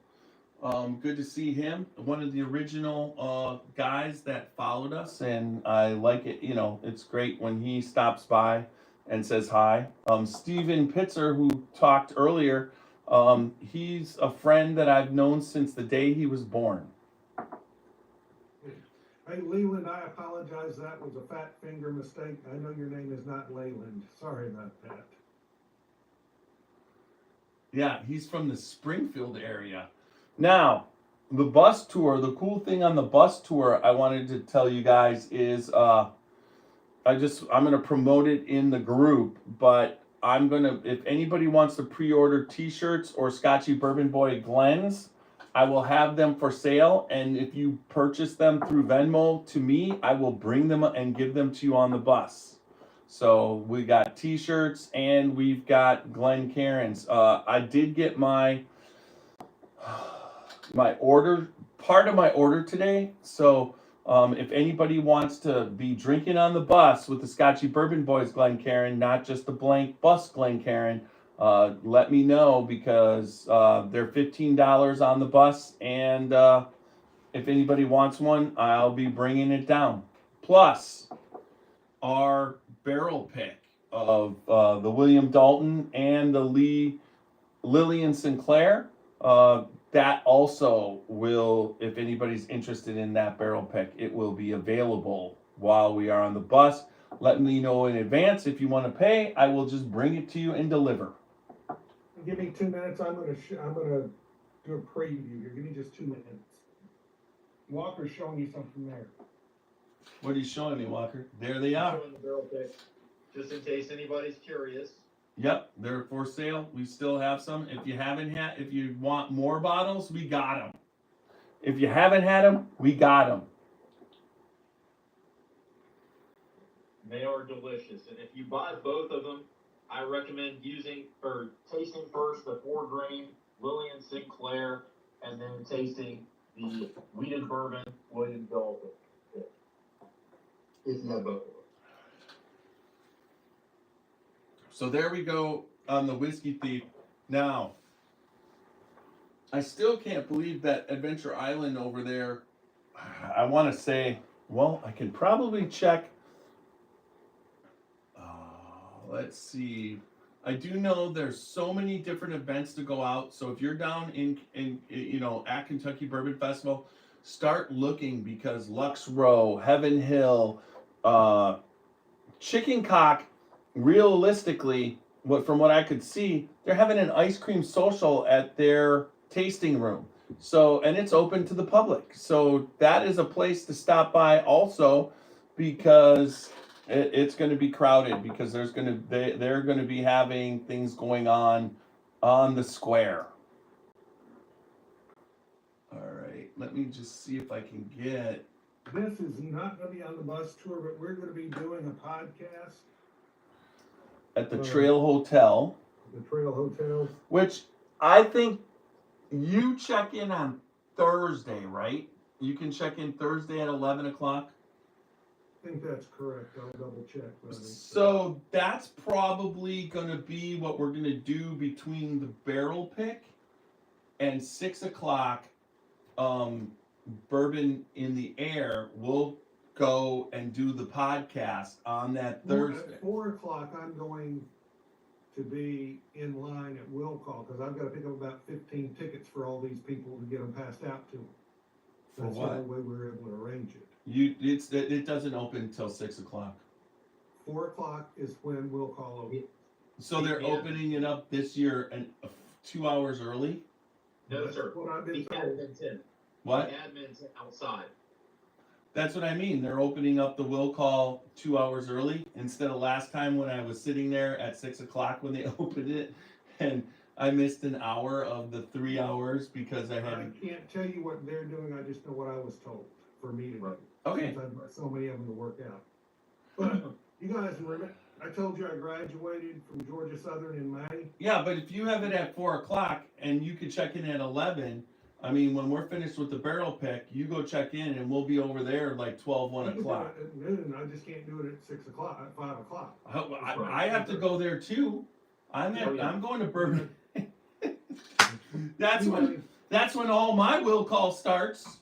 good to see him. One of the original guys that followed us, and I like it. You know, it's great when he stops by and says hi. Steven Pitzer, who talked earlier, he's a friend that I've known since the day he was born. Hey, Leland, I apologize. That was a fat finger mistake. I know your name is not Leyland. Sorry about that. Yeah, he's from the Springfield area. Now, the bus tour, the cool thing on the bus tour I wanted to tell you guys is I'm going to promote it in the group, but if anybody wants to pre-order t-shirts or Scotchy Bourbon Boy Glens, I will have them for sale, and if you purchase them through Venmo to me, I will bring them and give them to you on the bus. So we got t-shirts and we've got Glencairns. I did get my order, part of my order today. So if anybody wants to be drinking on the bus with the Scotchy Bourbon Boys Glencairn, not just the blank bus Glencairn, let me know, because they're $15 on the bus, and if anybody wants one, I'll be bringing it down. Plus, our barrel pick of the William Dalton and the Lillian Sinclair. That also will, if anybody's interested in that barrel pick, it will be available while we are on the bus. Let me know in advance if you want to pay. I will just bring it to you and deliver. Give me 2 minutes. I'm gonna do a preview here. Give me just 2 minutes. Walker's showing you something there. What are you showing me, Walker? There they are. Showing the barrel pick, just in case anybody's curious. Yep, they're for sale. We still have some. If you want more bottles, we got them. If you haven't had them, we got them. They are delicious, and if you buy both of them, I recommend tasting first the 4-grain Lillian Sinclair, and then tasting the wheated bourbon William Dalton. If you have both of them. So there we go on the Whiskey Thief. Now, I still can't believe that Adventure Island over there. I want to say, well, I can probably check. Let's see. I do know there's so many different events to go out. So if you're down in at Kentucky Bourbon Festival, start looking, because Lux Row, Heaven Hill, Chicken Cock, realistically, from what I could see, they're having an ice cream social at their tasting room. So, and it's open to the public. So that is a place to stop by also, because it's going to be crowded, because they're going to be having things going on the square. All right, let me just see if I can get. This is not going to be on the bus tour, but we're going to be doing a podcast At the Trail Hotel. The Trail Hotel. Which I think you check in on Thursday, right? You can check in Thursday at 11 o'clock. I think that's correct. I'll double check. So that's probably going to be what we're going to do between the barrel pick and 6 o'clock. Bourbon in the Air. We'll go and do the podcast on that Thursday. At 4 o'clock, I'm going to be in line at Will Call, because I've got to pick up about 15 tickets for all these people to get them passed out to them. That's the only way we're able to arrange it. It doesn't open until 6 o'clock. 4 o'clock is when Will Call opens. So they're opening it up this year and 2 hours early? No, sir. What I've been told. What? The admin's outside. That's what I mean. They're opening up the will call 2 hours early, instead of last time when I was sitting there at 6 o'clock when they opened it, and I missed an hour of the 3 hours because I can't tell you what they're doing. I just know what I was told for me to do. Okay. Since I've got so many of them to work out. But you guys remember, I told you I graduated from Georgia Southern in May. Yeah, but if you have it at 4 o'clock and you can check in at 11, I mean, when we're finished with the barrel pick, you go check in and we'll be over there like 12, 1 o'clock. At noon, I just can't do it at 6 o'clock, at 5 o'clock. I have to go there too. I'm going to Bourbon. That's when all my will call starts.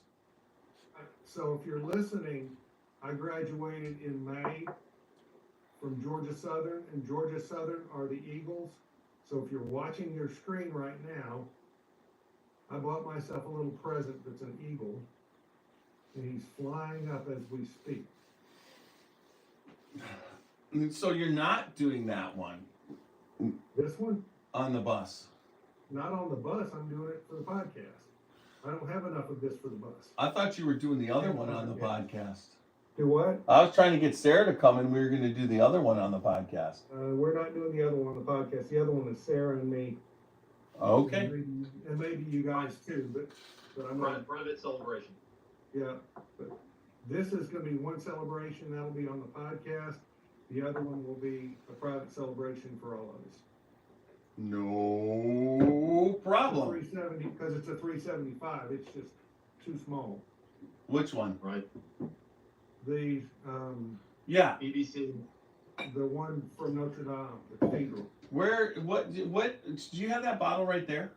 So if you're listening, I graduated in May from Georgia Southern, and Georgia Southern are the Eagles. So if you're watching your screen right now, I bought myself a little present that's an eagle, and he's flying up as we speak. So you're not doing that one? This one? On the bus? Not on the bus, I'm doing it for the podcast. I don't have enough of this for the bus. I thought you were doing the other one on the podcast. Do what? I was trying to get Sarah to come, and we were going to do the other one on the podcast. We're not doing the other one on the podcast. The other one is Sarah and me. Okay. And maybe you guys too, but I'm not. Private celebration. Yeah, but this is going to be one celebration. That'll be on the podcast. The other one will be a private celebration for all of us. No problem. 370, because it's a 375, it's just too small. Which one? Right. The, Yeah. BBC. the one from Notre Dame, the cathedral, What, do you have that bottle right there?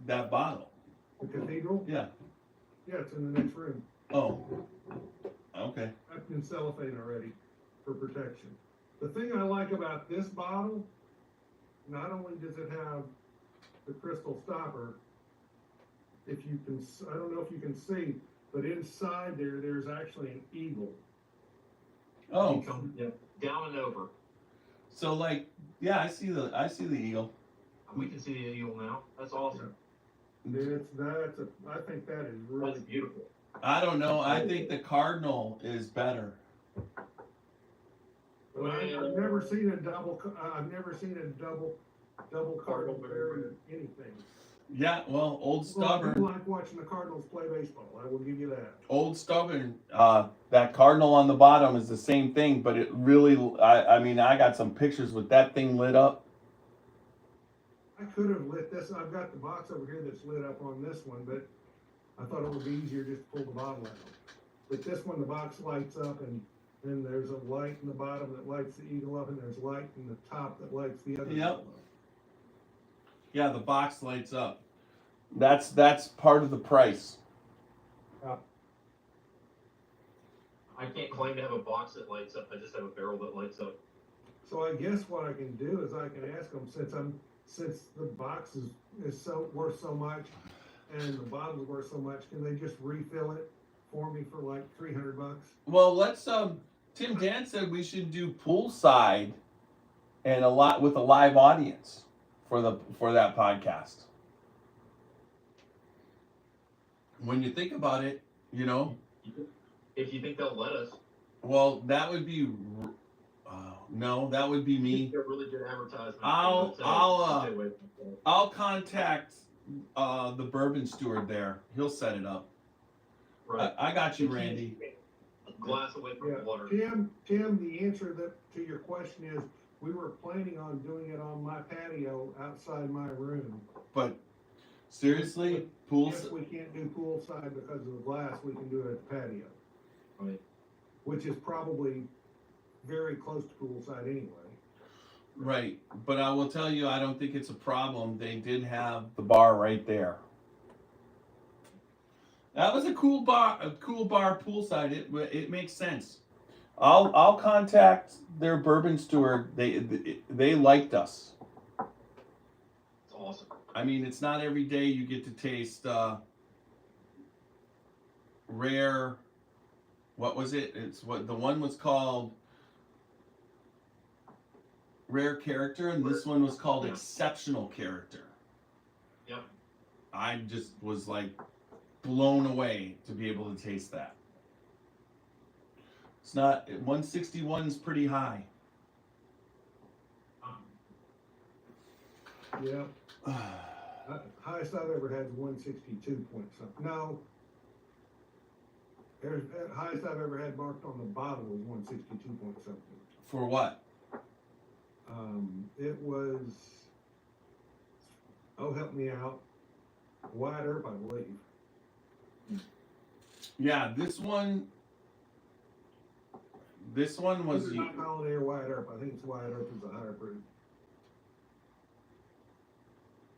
That bottle? the cathedral, Yeah. yeah, it's in the next room. Oh. Okay. I've been cellophane already for protection. The thing I like about this bottle, not only does it have the crystal stopper, if you can, I don't know if you can see, but inside there's actually an eagle. Oh. Yeah. Down and over. So like, yeah, I see the eagle. We can see the eagle now. That's awesome. I think that is really That's beautiful. I don't know. I think the cardinal is better. But I've never seen a double cardinal bearing anything. Yeah, well, Old Well, I Stubborn. do like watching the Cardinals play baseball. I will give you that. Old Stubborn. That cardinal on the bottom is the same thing, but it really. I mean, I got some pictures with that thing lit up. I could have lit this. I've got the box over here that's lit up on this one, but I thought it would be easier just to pull the bottle out. But this one, the box lights up, and then there's a light in the bottom that lights the eagle up, and there's light in the top that lights the other eagle up. Yeah, the box lights up. That's part of the price. I can't claim to have a box that lights up. I just have a barrel that lights up. So I guess what I can do is I can ask them, since the box is so worth so much, and the bottle's worth so much, can they just refill it for me for like $300? Well, let's. Tim Dan said we should do poolside, and with a live audience for that podcast. When you think about it, you know. If you think they'll let us. Well, that would be. No, that would be me. They're really good advertisement. I'll contact the bourbon steward there. He'll set it up. Right. I got you, Randy. A glass away from water. Tim, the answer to your question is, we were planning on doing it on my patio outside my room. But seriously, If we can't do poolside because of the glass, we can do it at the patio. Right. Which is probably very close to poolside anyway. Right, but I will tell you, I don't think it's a problem. They did have the bar right there. That was a cool bar poolside. It makes sense. I'll contact their bourbon steward. They liked us. It's awesome. I mean, it's not every day you get to taste rare. What was it? It's what the one was called. Rare character, and this one was called exceptional character. Yep. I just was like blown away to be able to taste that. It's not 161 is pretty high. Yeah. Highest I've ever had is 162 point something. No. Highest I've ever had marked on the bottle was 162 point something. For what? It was, oh, help me out, Wyatt Earp, I believe. Yeah, this one was. Either not Holiday or Wyatt Earp. I think it's Wyatt Earp is a higher proof.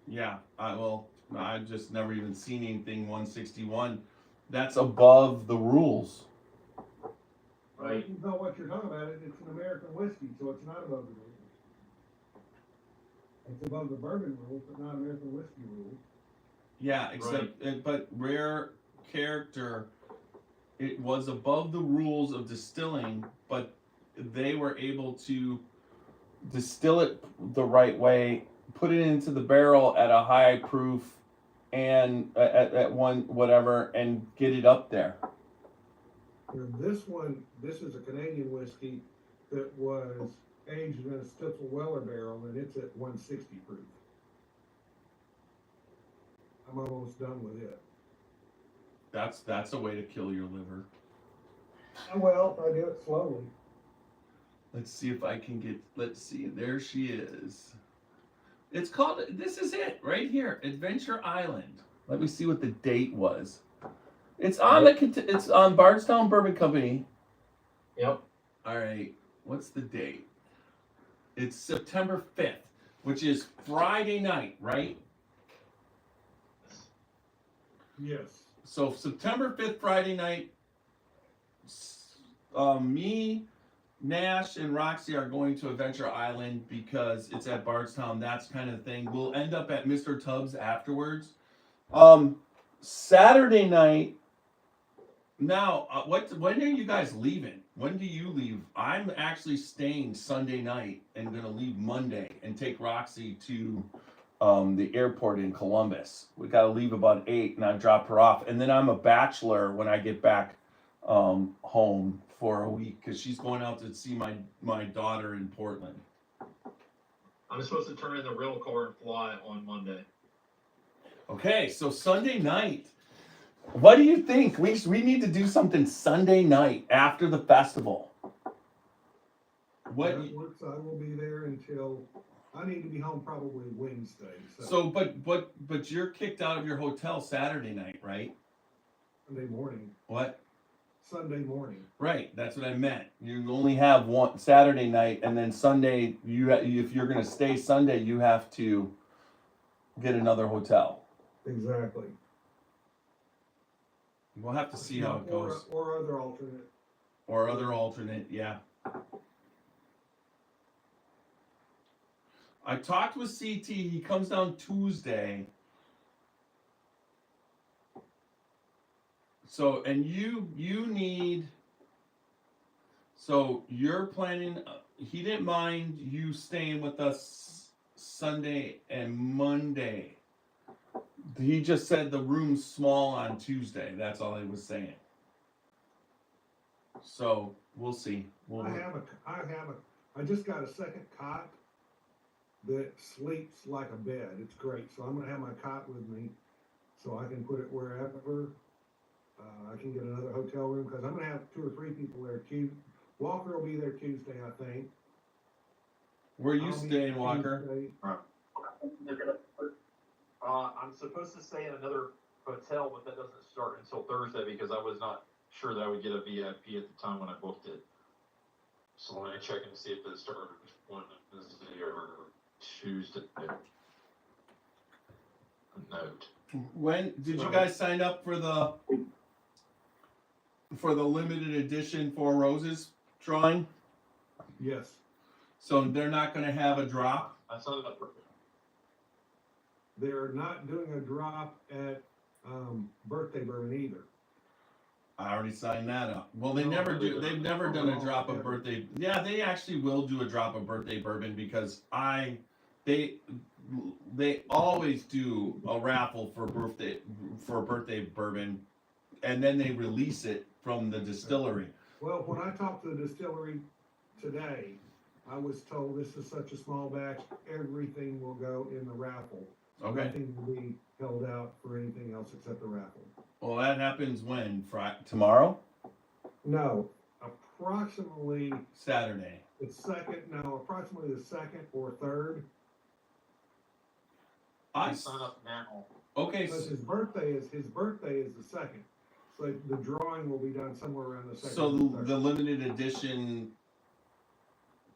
Yeah, I just never even seen anything 161. That's above the rules. Right. You know what you're talking about. It's an American whiskey, so it's not above the rules. It's above the bourbon rules, but not American whiskey rules. Yeah, but rare character, it was above the rules of distilling, but they were able to distill it the right way, put it into the barrel at a high proof, and at one whatever, and get it up there. And this is a Canadian whiskey that was aged in a Stitzel Weller barrel, and it's at 160 proof. I'm almost done with it. That's a way to kill your liver. Well, I do it slowly. Let's see if I can get, let's see, there she is. It's called, this is it, right here, Adventure Island. Let me see what the date was. It's on it's on Bardstown Bourbon Company. Yep. All right, what's the date? It's September 5th, which is Friday night, right? Yes. So September 5th, Friday night, me, Nash, and Roxy are going to Adventure Island because it's at Bardstown, that's kind of thing. We'll end up at Mr. Tubbs afterwards. Saturday night, now, when are you guys leaving? When do you leave? I'm actually staying Sunday night and gonna leave Monday and take Roxy to the airport in Columbus. We gotta leave about 8 and I drop her off. And then I'm a bachelor when I get back home for a week because she's going out to see my daughter in Portland. I'm supposed to turn in the rental car and fly on Monday. Okay, so Sunday night. What do you think? We need to do something Sunday night after the festival. What? That works. I will be there until I need to be home probably Wednesday. So, but you're kicked out of your hotel Saturday night, right? Sunday morning. What? Sunday morning. Right, that's what I meant. You only have one Saturday night, and then Sunday. If you're gonna stay Sunday, you have to get another hotel. Exactly. We'll have to see how it goes. Or other alternate. Or other alternate, yeah. I talked with CT. He comes down Tuesday. So, and you need. So you're planning. He didn't mind you staying with us Sunday and Monday. He just said the room's small on Tuesday. That's all he was saying. So we'll see. I just got a second cot that sleeps like a bed. It's great. So I'm gonna have my cot with me, so I can put it wherever. I can get another hotel room because I'm gonna have 2 or 3 people there. Walker will be there Tuesday, I think. Where you staying, Walker? I'm supposed to stay in another hotel, but that doesn't start until Thursday because I was not sure that I would get a VIP at the time when I booked it. So let me check and see if it started Wednesday or Tuesday. A note. When did you guys sign up for the limited edition Four Roses drawing? Yes. So they're not going to have a drop? I signed up for it. They're not doing a drop at Birthday Bourbon either. I already signed that up. Well, they No, never do. They've never done a drop of never. birthday. Yeah, they actually will do a drop of birthday bourbon because they always do a raffle for birthday bourbon, and then they release it from the distillery. Well, when I talked to the distillery today, I was told this is such a small batch, everything will go in the raffle. Okay. Nothing will be held out for anything else except the raffle. Well, that happens when? Tomorrow? No, approximately Saturday. approximately the 2nd or 3rd. I sign up now. Okay. Because his birthday is the 2nd. So the drawing will be done somewhere around the 2nd. So the limited edition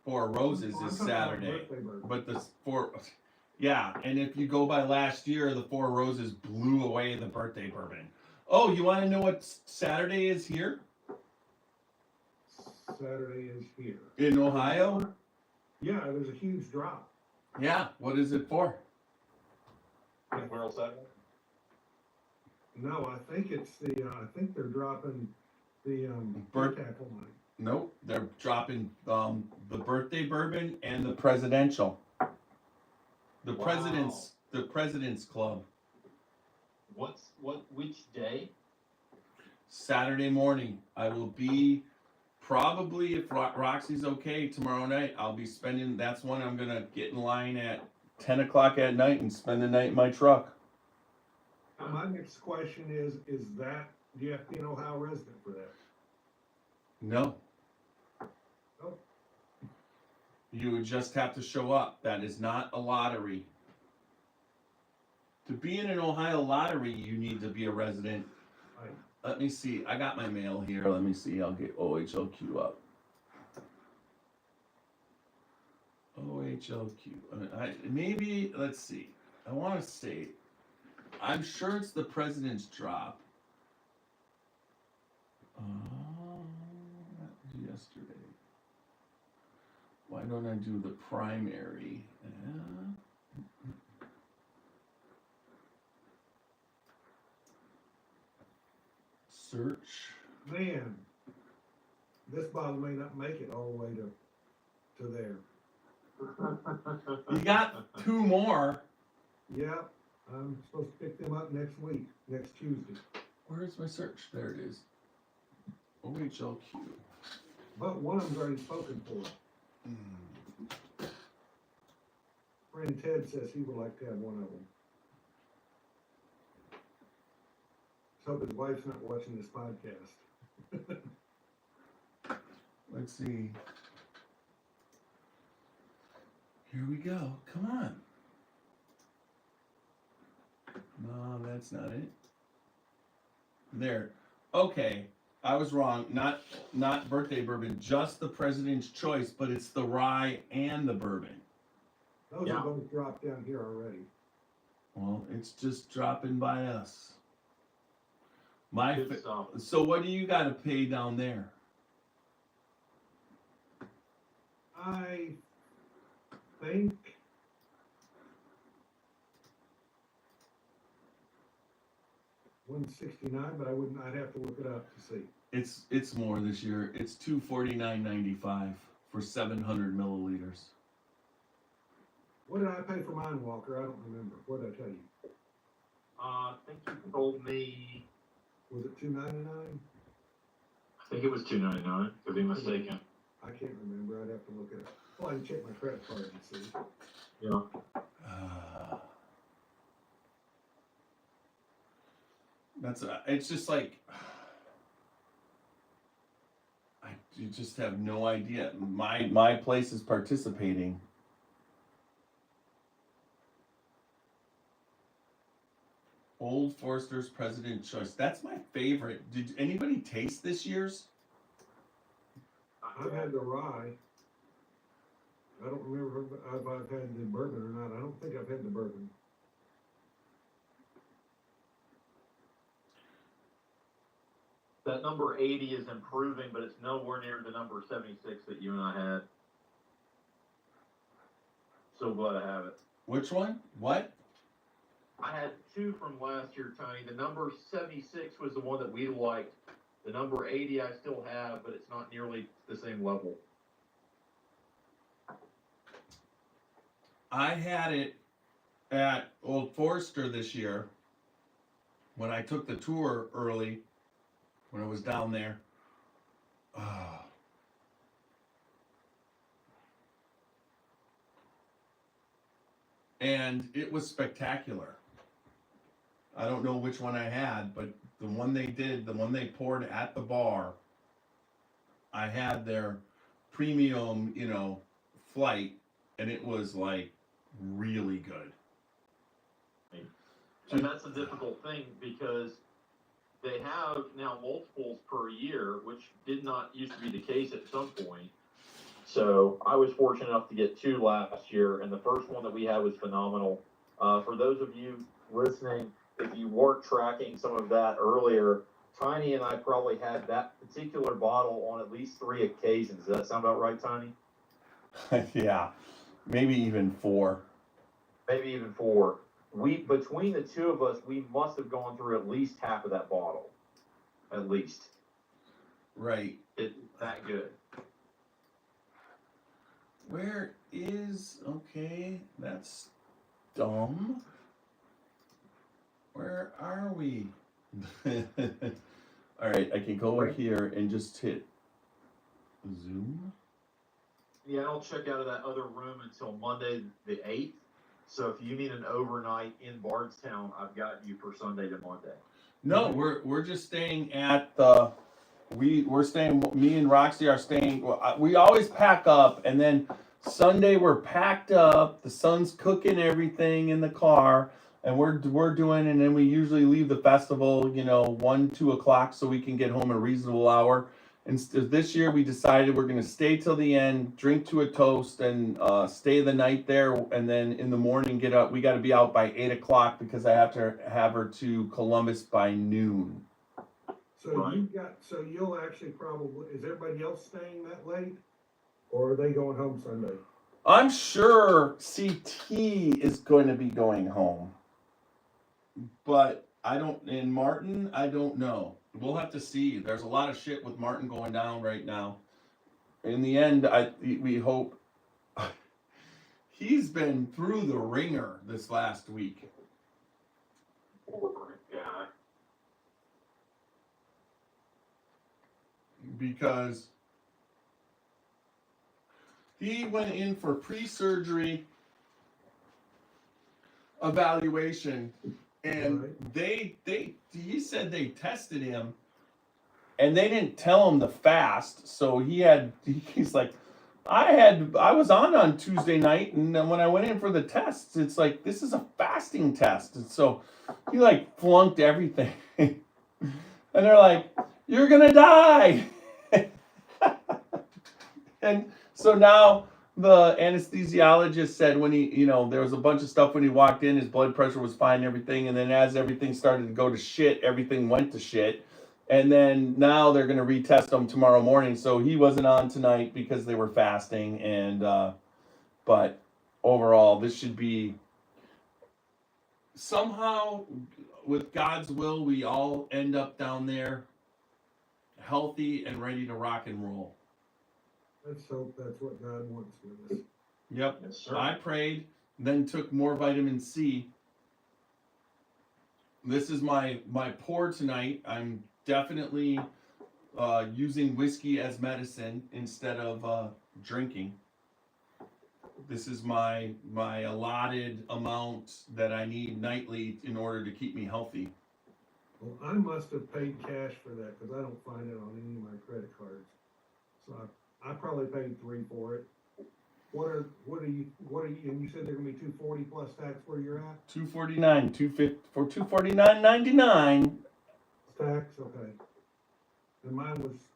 Four Roses I'm is talking about Saturday, Birthday Bourbon. but yeah, and if you go by last year, the Four Roses blew away the birthday bourbon. Oh, you want to know what Saturday is here? Saturday is here. In Ohio? Yeah, there's a huge drop. Yeah, what is it for? World Saturday? No, I think it's I think they're dropping the tackle line. Nope, they're dropping the birthday bourbon and the presidential. The president's club. Which day? Saturday morning. I will be probably, if Roxy's okay, tomorrow night. I'll be spending. That's when I'm gonna get in line at 10 o'clock at night and spend the night in my truck. Now, my next question is that do you have to be an Ohio resident for that? No. Oh. You would just have to show up. That is not a lottery. To be in an Ohio lottery, you need to be a resident. Right. Let me see. I got my mail here. Let me see. I'll get OHLQ up. OHLQ. Maybe, let's see. I want to say, I'm sure it's the president's drop. That was yesterday. Why don't I do the primary? Search. Man, this bottle may not make it all the way to there. You got 2 more. Yeah, I'm supposed to pick them up next week, next Tuesday. Where's my search? There it is. OHLQ. But one of them's already spoken for. Friend Ted says he would like to have one of them. Let's hope his wife's not watching this podcast. Let's see. Here we go. Come on. No, that's not it. There. Okay. I was wrong. Not birthday bourbon, just the President's Choice, but it's the rye and the bourbon. Those are both dropped down here already. Well, it's just dropping by us. Good stuff. So what do you got to pay down there? I think $169, but I'd have to look it up to see. It's more this year. It's $249.95 for 700 milliliters. What did I pay for mine, Walker? I don't remember. What did I tell you? I think you told me. Was it $2.99? I think it was $2.99. Could be mistaken. I can't remember. I'd have to look it up. Well, I can check my credit card and see. Yeah. It's just like, you just have no idea. My place is participating. Old Forester's President's Choice. That's my favorite. Did anybody taste this year's? I've had the rye. I don't remember if I've had the bourbon or not. I don't think I've had the bourbon. That number 80 is improving, but it's nowhere near the number 76 that you and I had. So glad I have it. Which one? What? I had 2 from last year, Tony. The number 76 was the one that we liked. The number 80 I still have, but it's not nearly the same level. I had it at Old Forester this year when I took the tour early, when I was down there. And it was spectacular. I don't know which one I had, but the one they poured at the bar, I had their premium, flight, and it was like really good. And that's a difficult thing because they have now multiples per year, which did not used to be the case at some point. So I was fortunate enough to get 2 last year, and the first one that we had was phenomenal. For those of you listening, if you weren't tracking some of that earlier, Tiny and I probably had that particular bottle on at least 3 occasions. Does that sound about right, Tiny? Yeah, maybe even 4. Maybe even 4. Between the 2 of us, we must have gone through at least half of that bottle. At least. Right. It's that good. Where is, okay, that's dumb. Where are we? All right, I can go here and just hit Zoom. Yeah, I don't check out of that other room until Monday the 8th. So if you need an overnight in Bardstown, I've got you for Sunday to Monday. No, we're just staying at the, we're staying, me and Roxy are staying, we always pack up and then Sunday we're packed up. The son's cooking everything in the car, and we're doing. And then we usually leave the festival, 1, 2 o'clock, so we can get home a reasonable hour. And this year we decided we're gonna stay till the end, drink to a toast, and stay the night there. And then in the morning get up. We got to be out by 8 o'clock because I have to have her to Columbus by noon. So so you'll actually probably, is everybody else staying that late? Or are they going home Sunday? I'm sure CT is going to be going home, but in Martin, I don't know. We'll have to see. There's a lot of shit with Martin going down right now. In the end, we hope. He's been through the ringer this last week. Yeah. Because he went in for pre-surgery evaluation, and he said they tested him, and they didn't tell him the fast. So he's like, I was on Tuesday night, and then when I went in for the tests, it's like, this is a fasting test, and so he like flunked everything, and they're like, you're gonna die. And so now the anesthesiologist said when there was a bunch of stuff when he walked in, his blood pressure was fine and everything. And then as everything started to go to shit, everything went to shit. And then now they're going to retest him tomorrow morning. So he wasn't on tonight because they were fasting. And, but overall, this should be somehow, with God's will, we all end up down there healthy and ready to rock and roll. Let's hope that's what God wants with us. Yep. Yes, sir. I prayed, then took more vitamin C. This is my pour tonight. I'm definitely using whiskey as medicine instead of drinking. This is my allotted amount that I need nightly in order to keep me healthy. Well, I must have paid cash for that because I don't find it on any of my credit cards. So I probably paid $3 for it. What are you, and you said they're gonna be $240 plus tax where you're at? $249, $249.99. Tax, okay. And mine was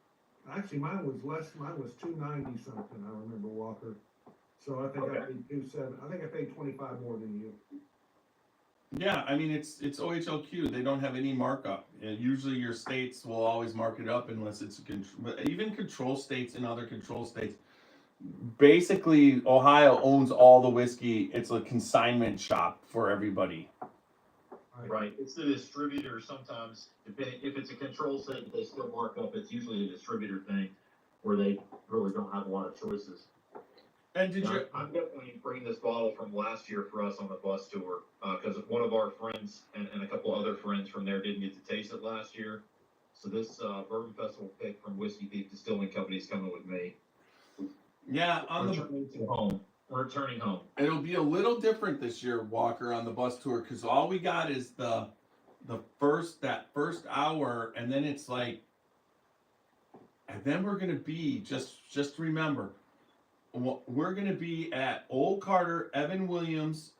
less, mine was $290 something, I remember, Walker. So I think I paid $270, I think I paid 25 more than you. Yeah, I mean it's OHLQ. They don't have any markup. Usually your states will always mark it up unless it's even control states and other control states. Basically, Ohio owns all the whiskey. It's a consignment shop for everybody. Right. It's the distributor sometimes, depending if it's a control state, they still mark up. It's usually a distributor thing where they really don't have a lot of choices. And I'm definitely bringing this bottle from last year for us on the bus tour because one of our friends and a couple other friends from there didn't get to taste it last year. So this Bourbon Festival pick from Whiskey Thief Distilling Company is coming with me. Yeah, returning home. It'll be a little different this year, Walker, on the bus tour, because all we got is the first hour, and then it's like, and then we're gonna be just remember, we're gonna be at Old Carter, Evan Williams,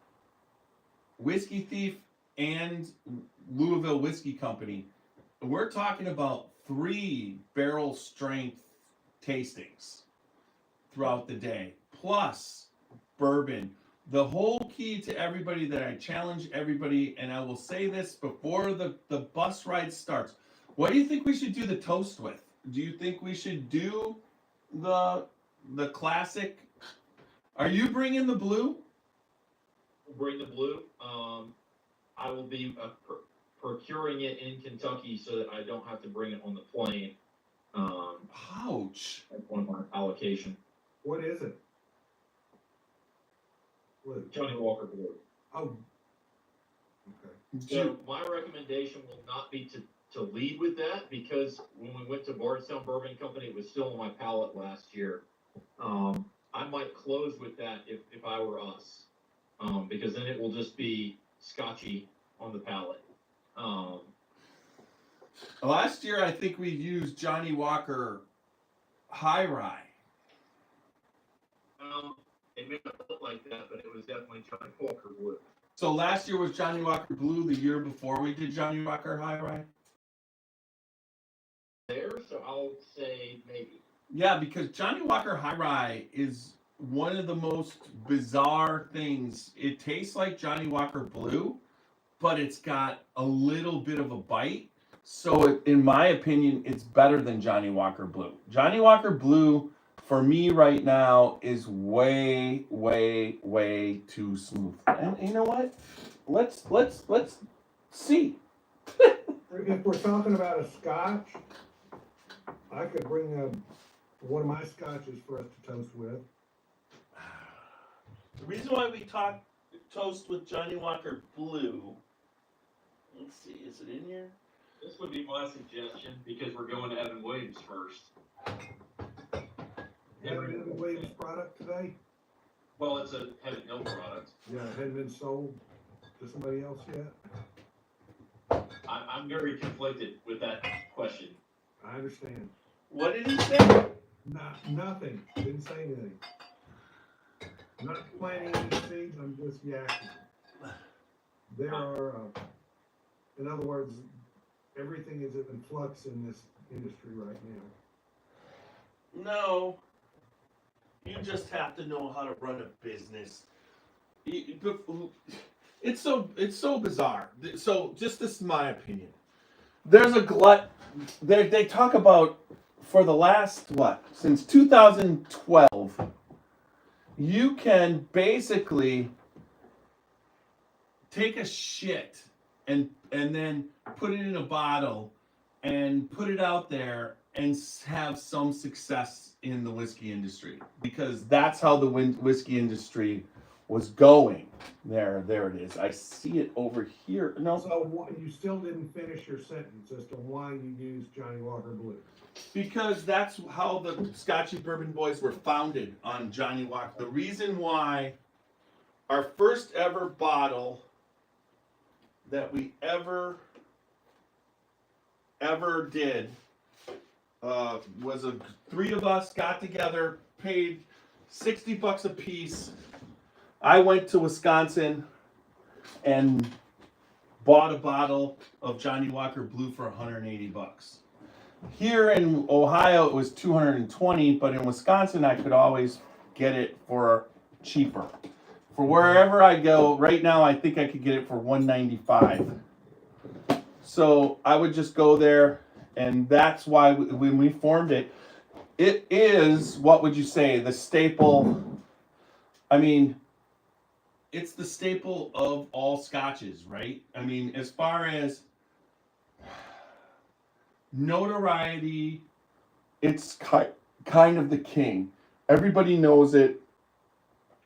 Whiskey Thief, and Louisville Whiskey Company. We're talking about 3 barrel strength tastings throughout the day, plus bourbon. The whole key to everybody that I challenge everybody, and I will say this before the bus ride starts. What do you think we should do the toast with? Do you think we should do the classic? Are you bringing the blue? Bring the blue. I will be procuring it in Kentucky so that I don't have to bring it on the plane. Ouch. That's one of my allocation. What is it? What? Johnny Walker Blue. Oh. Okay. So my recommendation will not be to lead with that because when we went to Bardstown Bourbon Company, it was still on my palate last year. I might close with that if I were us, because then it will just be Scotchy on the palate. Last year, I think we used Johnny Walker High Rye. It may not look like that, but it was definitely Johnny Walker Blue. So last year was Johnny Walker Blue. The year before we did Johnny Walker High Rye. There, so I'll say maybe. Yeah, because Johnny Walker High Rye is one of the most bizarre things. It tastes like Johnny Walker Blue, but it's got a little bit of a bite. So, in my opinion, it's better than Johnny Walker Blue. Johnny Walker Blue, for me right now, is way, way, way too smooth. And you know what? Let's see. If we're talking about a scotch, I could bring one of my scotches for us to toast with. The reason why we toast with Johnny Walker Blue. Let's see, is it in here? This would be my suggestion because we're going to Evan Williams first. You have an Williams product today? Well, it's a Heaven Hill product. Yeah, it hadn't been sold to somebody else yet? I'm very conflicted with that question. I understand. What did he say? Nothing. Didn't say anything. I'm not planting any seeds, I'm just yakking. There are, in other words, everything is in flux in this industry right now. No. You just have to know how to run a business. It's so bizarre. So just this is my opinion. There's a glut. They talk about for the last since 2012. You can basically take a shit and then put it in a bottle and put it out there and have some success in the whiskey industry, because that's how the whiskey industry was going. There it is. I see it over here. No. So you still didn't finish your sentence as to why you used Johnny Walker Blue. Because that's how the Scotchy Bourbon Boys were founded, on Johnny Walker. The reason why our first ever bottle that we ever did was three of us got together, paid $60 a piece. I went to Wisconsin and bought a bottle of Johnny Walker Blue for $180. Here in Ohio, it was $220, but in Wisconsin, I could always get it for cheaper. For wherever I go, right now, I think I could get it for $195. So I would just go there, and that's why when we formed it, it is, what would you say, the staple. I mean, it's the staple of all scotches, right? I mean, as far as notoriety, it's kind of the king. Everybody knows it.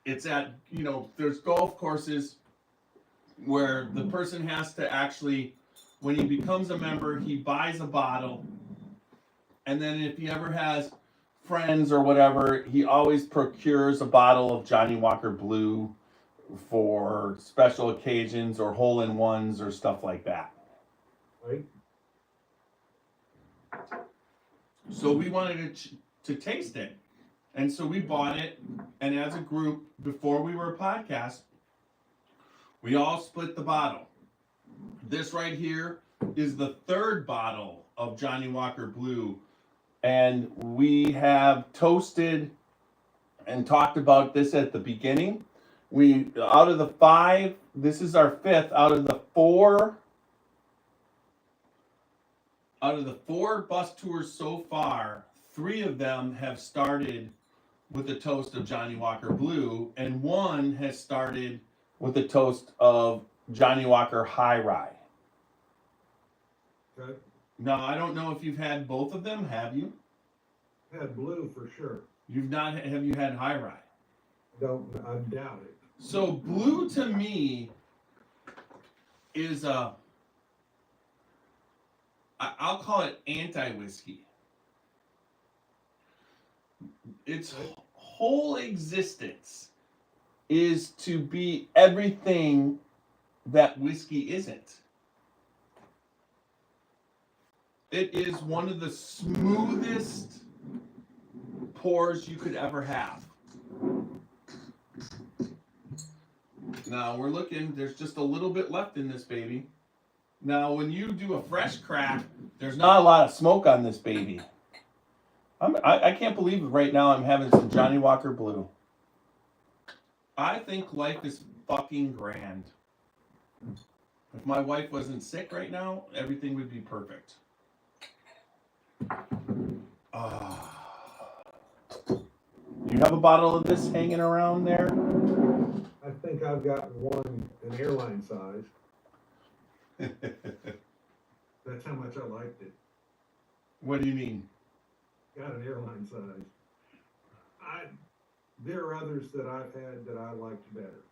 It's at, there's golf courses where the person has to actually, when he becomes a member, he buys a bottle. And then if he ever has friends or whatever, he always procures a bottle of Johnny Walker Blue for special occasions or hole-in-ones or stuff like that. Right? So we wanted to taste it. And so we bought it. And as a group, before we were a podcast, we all split the bottle. This right here is the third bottle of Johnny Walker Blue. And we have toasted and talked about this at the beginning. Out of the 5, this is our 5th. Out of the 4 bus tours so far, 3 of them have started with a toast of Johnny Walker Blue, and 1 has started with a toast of Johnny Walker High Rye. Okay. Now, I don't know if you've had both of them, have you? Had blue for sure. You've not, have you had High Rye? I doubt it. So blue to me is I'll call it anti-whiskey. Its whole existence is to be everything that whiskey isn't. It is one of the smoothest pours you could ever have. Now we're looking, there's just a little bit left in this baby. Now, when you do a fresh crack, there's not a lot of smoke on this baby. I can't believe it right now I'm having some Johnny Walker Blue. I think life is fucking grand. If my wife wasn't sick right now, everything would be perfect. You have a bottle of this hanging around there? I think I've got one, an airline size. That's how much I liked it. What do you mean? Got an airline size. There are others that I've had that I liked better.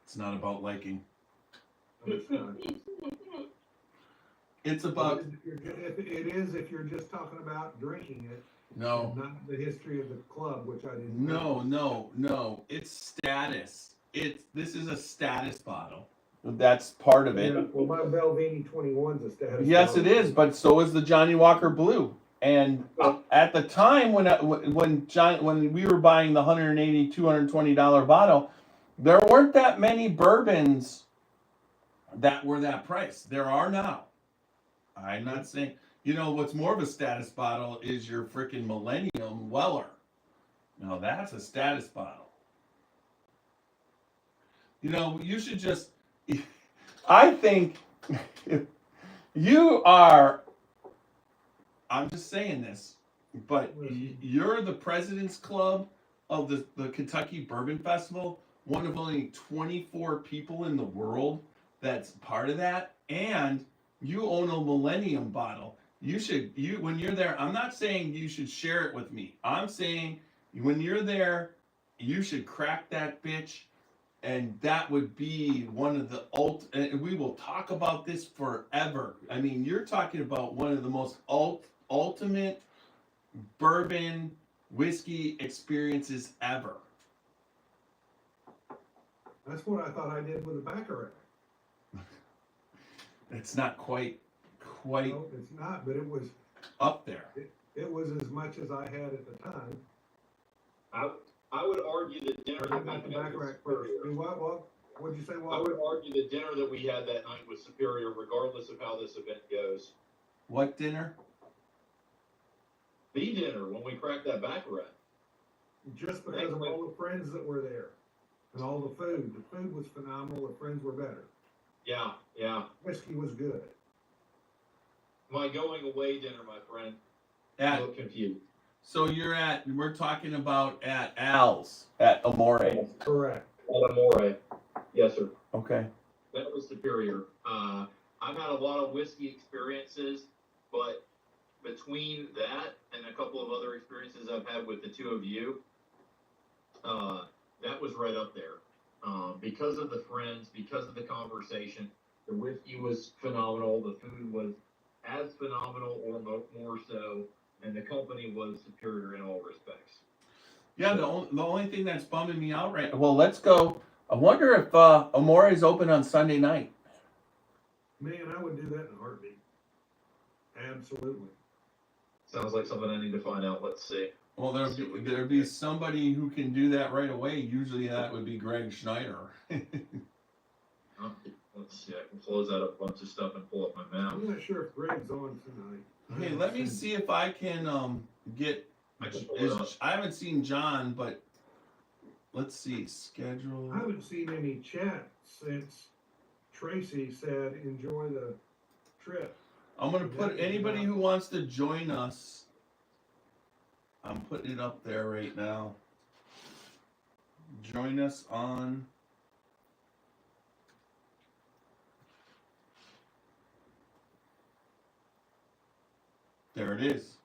It's not about liking. No, it's not. It's about It is if you're just talking about drinking it, no. not the history of the club, which I didn't know. No. It's status. This is a status bottle. That's part of it. Yeah, well, my Belvini 21's a status. Yes, it bottle. is, but so is the Johnny Walker Blue. And at the time when we were buying the $180, $220 bottle, there weren't that many bourbons that were that price. There are now. I'm not saying, what's more of a status bottle is your freaking Millennium Weller. Now that's a status bottle. You should just, I think you are, I'm just saying this, but you're the President's Club of the Kentucky Bourbon Festival, one of only 24 people in the world that's part of that, and you own a Millennium bottle. When you're there, I'm not saying you should share it with me. I'm saying when you're there, you should crack that bitch, and that would be one of the and we will talk about this forever. I mean, you're talking about one of the most ultimate bourbon whiskey experiences ever. That's what I thought I did with the Baccarat. It's not quite No, it's not, but it was up there. It was as much as I had at the time. I would argue the dinner I that got the we had Baccarat was first. superior. What'd you say, I Walter? would argue the dinner that we had that night was superior, regardless of how this event goes. What dinner? The dinner when we cracked that Baccarat. Just because of all the friends that were there and all the food. The food was phenomenal. The friends were better. Yeah. Whiskey was good. My going away dinner, my friend. I look confused. So we're talking about at Al's, at Amore. Correct. Amore. Yes, sir. Okay. That was superior. I've had a lot of whiskey experiences, but between that and a couple of other experiences I've had with the two of you, that was right up there. Because of the friends, because of the conversation, the whiskey was phenomenal. The food was as phenomenal or more so, and the company was superior in all respects. Yeah, the only thing that's bumming me out right. Well, let's go. I wonder if Amore is open on Sunday night. Man, I would do that in a heartbeat. Absolutely. Sounds like something I need to find out. Let's see. Well, there'd be somebody who can do that right away. Usually that would be Greg Schneider. Let's see. I can close out a bunch of stuff and pull up my map. I'm not sure if Greg's on tonight. Hey, let me see if I can get. I haven't seen John, but let's see schedule. I haven't seen any chat since Tracy said enjoy the trip. I'm gonna put anybody who wants to join us. I'm putting it up there right now. Join us on. There it is.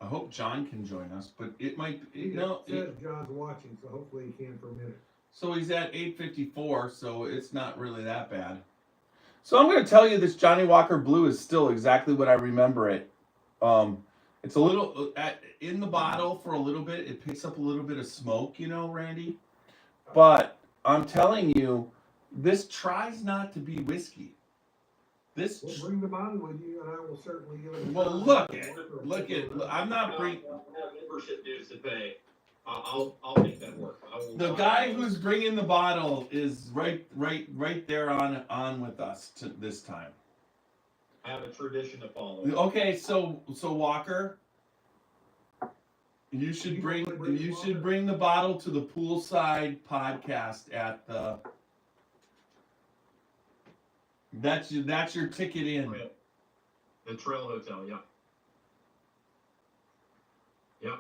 I hope John can join us, but it might. It says John's watching, so hopefully he can for a minute. So he's at 8:54, so it's not really that bad. So I'm going to tell you this Johnny Walker Blue is still exactly what I remember it. It's a little in the bottle for a little bit. It picks up a little bit of smoke, Randy. But I'm telling you, this tries not to be whiskey. This. Well, bring the bottle with you, and I will certainly give it a Well, try. look at. I'm not bringing. I have membership dues to pay. I'll make that work. The guy who's bringing the bottle is right there on with us this time. I have a tradition to follow. Okay, so Walker, you should bring the bottle to the poolside podcast at the. That's your ticket in. The Trail Hotel, yeah. Yeah.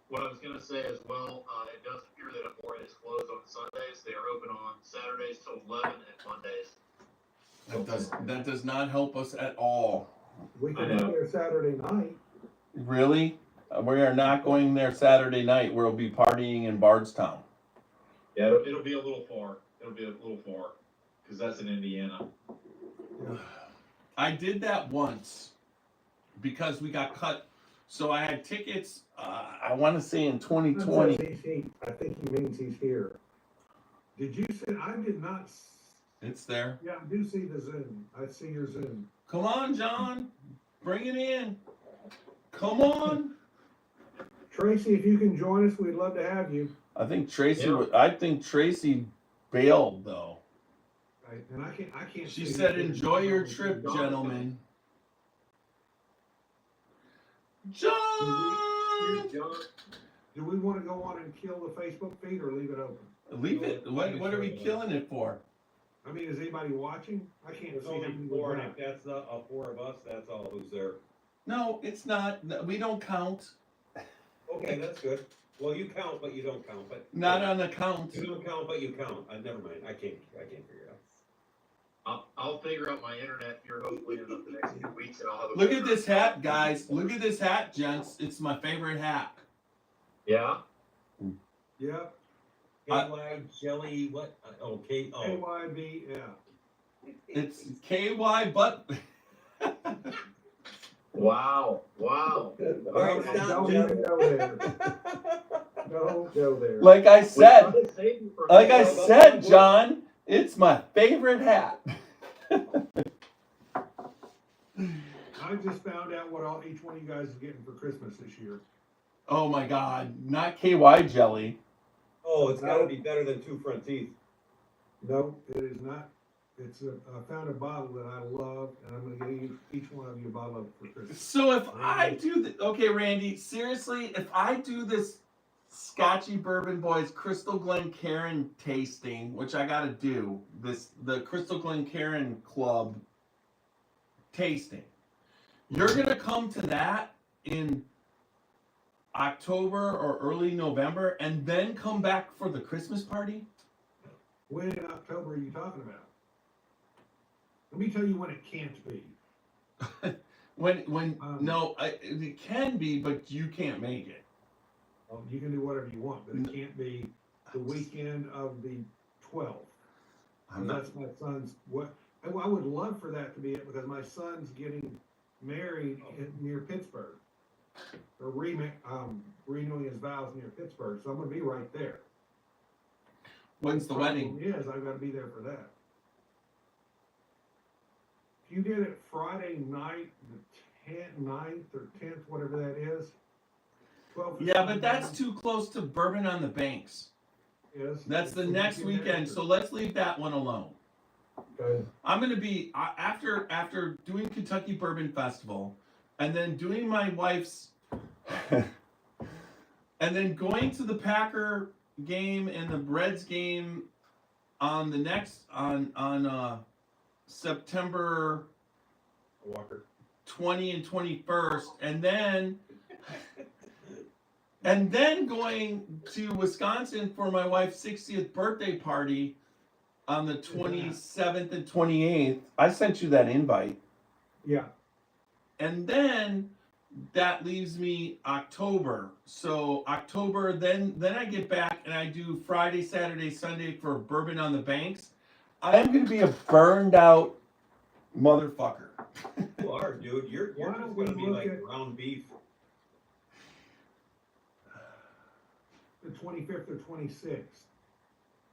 What I was gonna say as well, it does appear that Amore is closed on Sundays. They are open on Saturdays till 11 and Mondays. That does not help us at all. We can go there Saturday night. Really? We are not going there Saturday night. We'll be partying in Bardstown. Yeah, it'll be a little far. Because that's in Indiana. Yeah. I did that once because we got cut. So I had tickets, I want to say in 2020. I think he means he's here. Did you see? I did not. It's there. Yeah, I do see the Zoom. I see your Zoom. Come on, John. Bring it in. Come on. Tracy, if you can join us, we'd love to have you. I think Tracy bailed though. Right, and I can't. She said, "Enjoy your trip, gentlemen." John. Do we want to go on and kill the Facebook feed or leave it open? Leave it. What are we killing it for? I mean, is anybody watching? I can't There's see only them. 4, and if that's the 4 of us, that's all who's there. No, it's not. We don't count. Okay, that's good. Well, you count, but you don't count, but. Not on the count. You don't count, but you count. Never mind, I can't figure it out. I'll figure out my internet here hopefully in the next few weeks, and I'll have a Look at this hat, guys. Look at this hat, gents. It's my favorite hat. Yeah. Yep. KY jelly, what? Okay. Oh. KYB, yeah. It's KY, but. Wow. All right, stop, Don't Jeff. even go there. Don't go there. Like I said, John, it's my favorite hat. I just found out what each one of you guys is getting for Christmas this year. Oh my God, not KY jelly. Oh, it's gotta be better than 2 front teeth. No, it is not. I found a bottle that I love, and I'm going to give each one of you a bottle of it for Christmas. So if I do okay, Randy, seriously, if I do this Scotchy Bourbon Boys Crystal Glencairn tasting, which I got to do, the Crystal Glencairn Club tasting, you're going to come to that in October or early November and then come back for the Christmas party? When in October are you talking about? Let me tell you when it can't be. It can be, but you can't make it. You can do whatever you want, but it can't be the weekend of the 12th. That's my son's. I would love for that to be it because my son's getting married near Pittsburgh, or renewing his vows near Pittsburgh. So I'm going to be right there. When's the wedding? Yes, I've got to be there for that. If you did it Friday night, the 9th or 10th, whatever that is. 12th. Yeah, but that's too close to Bourbon on the Banks. Yes. That's the next weekend, so let's leave that one alone. Okay. I'm going to be, after doing Kentucky Bourbon Festival, and then doing my wife's, and then going to the Packer game and the Reds game on the next, on September Walker. 20 and 21st, and then going to Wisconsin for my wife's 60th birthday party on the 27th and 28th. I sent you that invite. Yeah. And then that leaves me October. So October, then I get back and I do Friday, Saturday, Sunday for Bourbon on the Banks. I am going to be a burned out motherfucker. You are, dude. You're just gonna be like ground beef. The 25th or 26th.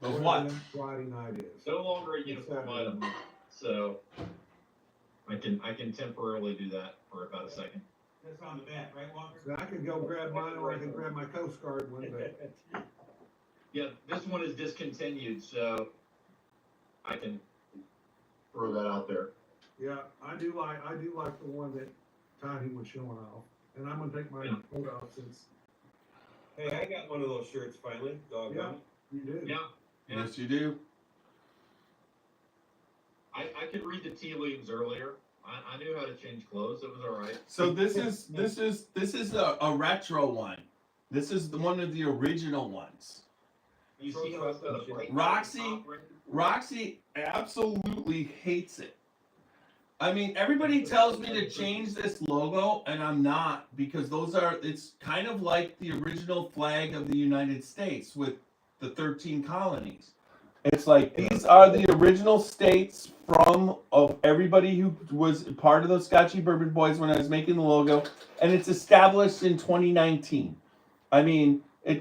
Of what? Friday night is. No longer a uniform item. So I can temporarily do that for about a second. That's on the back, right, Walker? So I could go grab mine, or I could grab my Coast Guard one, but Yeah, this one is discontinued, so I can throw that out there. yeah, I do like the one that Tiny was showing off. And I'm gonna take my Yeah. coat off since Hey, I got one of those shirts finally, doggone. you do. Yeah, yeah. Yes, you do. I could read the tea leaves earlier. I knew how to change clothes. It was all right. So this is a retro one. This is one of the original ones. You see how it's got a bright Roxy- top, right? Roxy absolutely hates it. I mean, everybody tells me to change this logo, and I'm not, because it's kind of like the original flag of the United States with the 13 colonies. It's like, these are the original states of everybody who was part of those Scotchy Bourbon Boys when I was making the logo, and it's established in 2019. I mean, I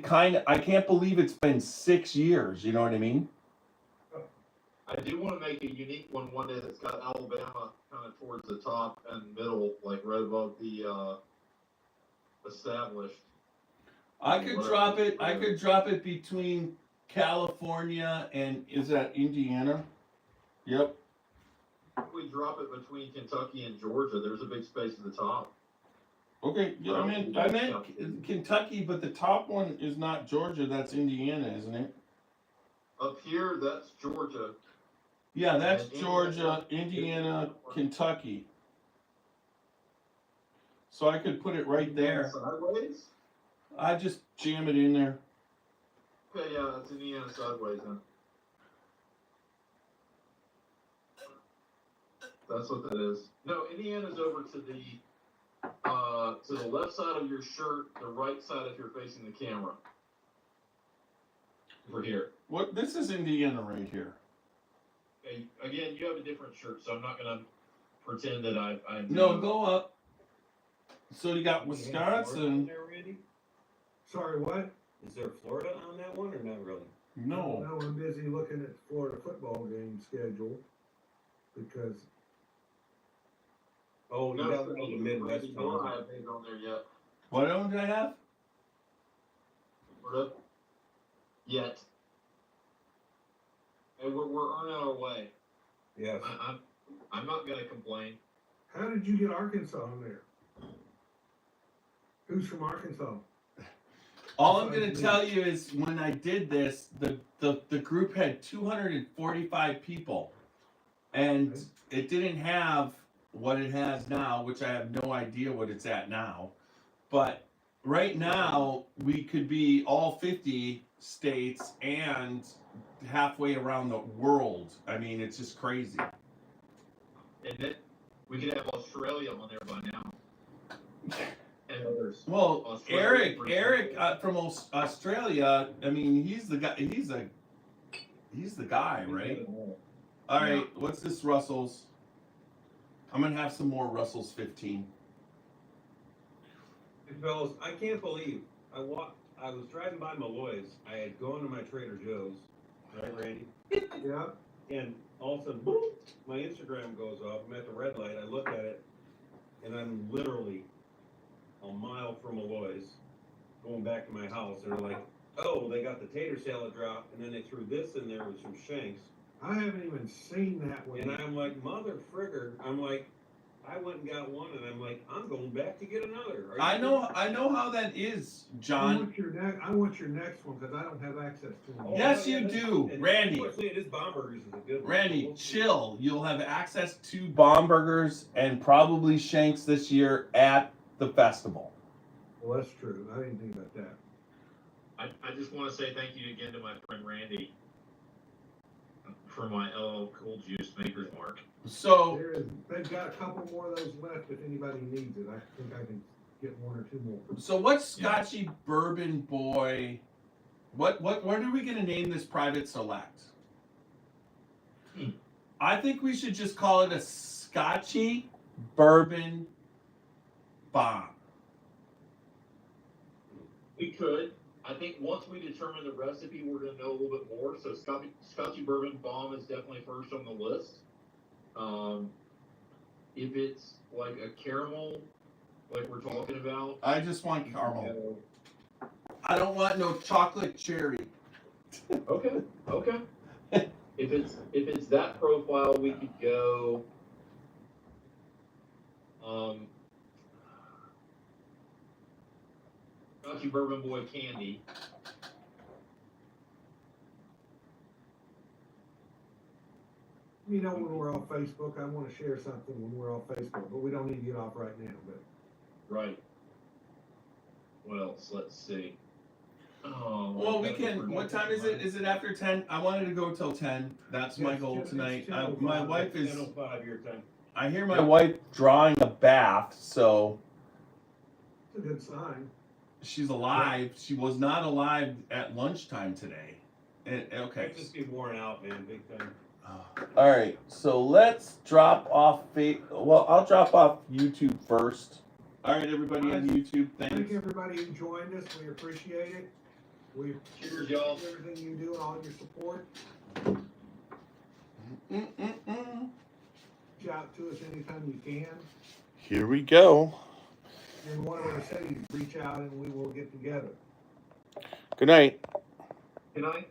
can't believe it's been 6 years, you know what I mean? I do want to make a unique one day that's got Alabama kind of towards the top and middle, like right above the established. I could drop it between California and, is that Indiana? Yep. If we drop it between Kentucky and Georgia, there's a big space at the top. Okay, yeah, I meant Kentucky, but the top one is not Georgia, that's Indiana, isn't it? Up here, that's Georgia. Yeah, that's And Georgia, Indiana, Kentucky. So I could put it right there. Sideways? I just jam it in there. Okay, yeah, that's Indiana sideways then. That's what that is. No, Indiana's over to the left side of your shirt, the right side if you're facing the camera. Over here. What? This is Indiana right here. Okay, again, you have a different shirt, so I'm not gonna pretend that I No, go up. So you got Do we have Florida on Wisconsin. there, Randy? Sorry, what? Is there Florida on that one or not really? No. No, I'm busy looking at Florida football game schedule because Oh, you No, got one of the Midwest I don't towns. have things on there yet. What don't I have? Florida. Yet. And we're on our way. Yes. I'm not gonna complain. how did you get Arkansas on there? Who's from Arkansas? All I'm gonna tell you is when I did this, the group had 245 people, and it didn't have what it has now, which I have no idea what it's at now. But right now we could be all 50 states and halfway around the world. I mean, it's just crazy. And then we could have Australia on there by now. And others. Well, Australia, Eric from Australia. I mean, he's the guy. He's the guy, right? All right. What's this Russell's? I'm gonna have some more Russell's 15. Hey, fellas, I can't believe I was driving by Malloy's. I had gone to my Trader Joe's, right, Randy? Yeah, And all of a sudden, boop, my Instagram goes off. I'm at the red light. I look at it, and I'm literally a mile from Malloy's, going back to my house. And they're like, "Oh, they got the tater salad drop, and then they threw this in there with some shanks." I haven't even seen that one. And I'm like, "Mother frigger!" I'm like, I went and got one, and I'm like, I'm going back to get another. Are you I know how that is, John. I want your next one because I don't have access to them. Yes, you do. And Randy. Unfortunately, it is Bombergers is a good one. Randy, chill. You'll have access to Bombergers and probably Shanks this year at the festival. Well, that's true. I didn't think about that. I just want to say thank you again to my friend Randy for my LL Cool Juice Maker's Mark. So They've got a couple more of those left if anybody needs it. I think I can get one or two more. So what's Scotchy Bourbon Boy? What are we gonna name this private select? I think we should just call it a Scotchy Bourbon Bomb. We could. I think once we determine the recipe, we're going to know a little bit more. So Scotchy Bourbon Bomb is definitely first on the list. if it's like a caramel, like we're talking about. I just want you can caramel. go- I don't want no chocolate cherry. Okay, okay. If it's that profile, we could go. Scotchy Bourbon Boy candy. You know, when we're off Facebook, I wanna share something when we're off Facebook, but we don't need to get off right now, but. Right. What else? Let's see. Oh, Well, we gotta can. forget What time is it? Is it after 10? I wanted to go till 10. That's my It's goal 10 it's tonight. 10:05. My wife is. 10:05 your time. I hear my wife drawing a bath, so It's a good sign. she's alive. She was not alive at lunchtime today. Okay. Just be worn out, man, big time. All right. So let's drop off. Well, I'll drop off YouTube first. All right, everybody on YouTube. Thank Thanks. everybody who joined us, we appreciate it. We Cheers, y'all. appreciate everything you do and all your support. Reach out to us anytime you can. Here we go. In one of our cities, reach out and we will get together. Good night. Good night.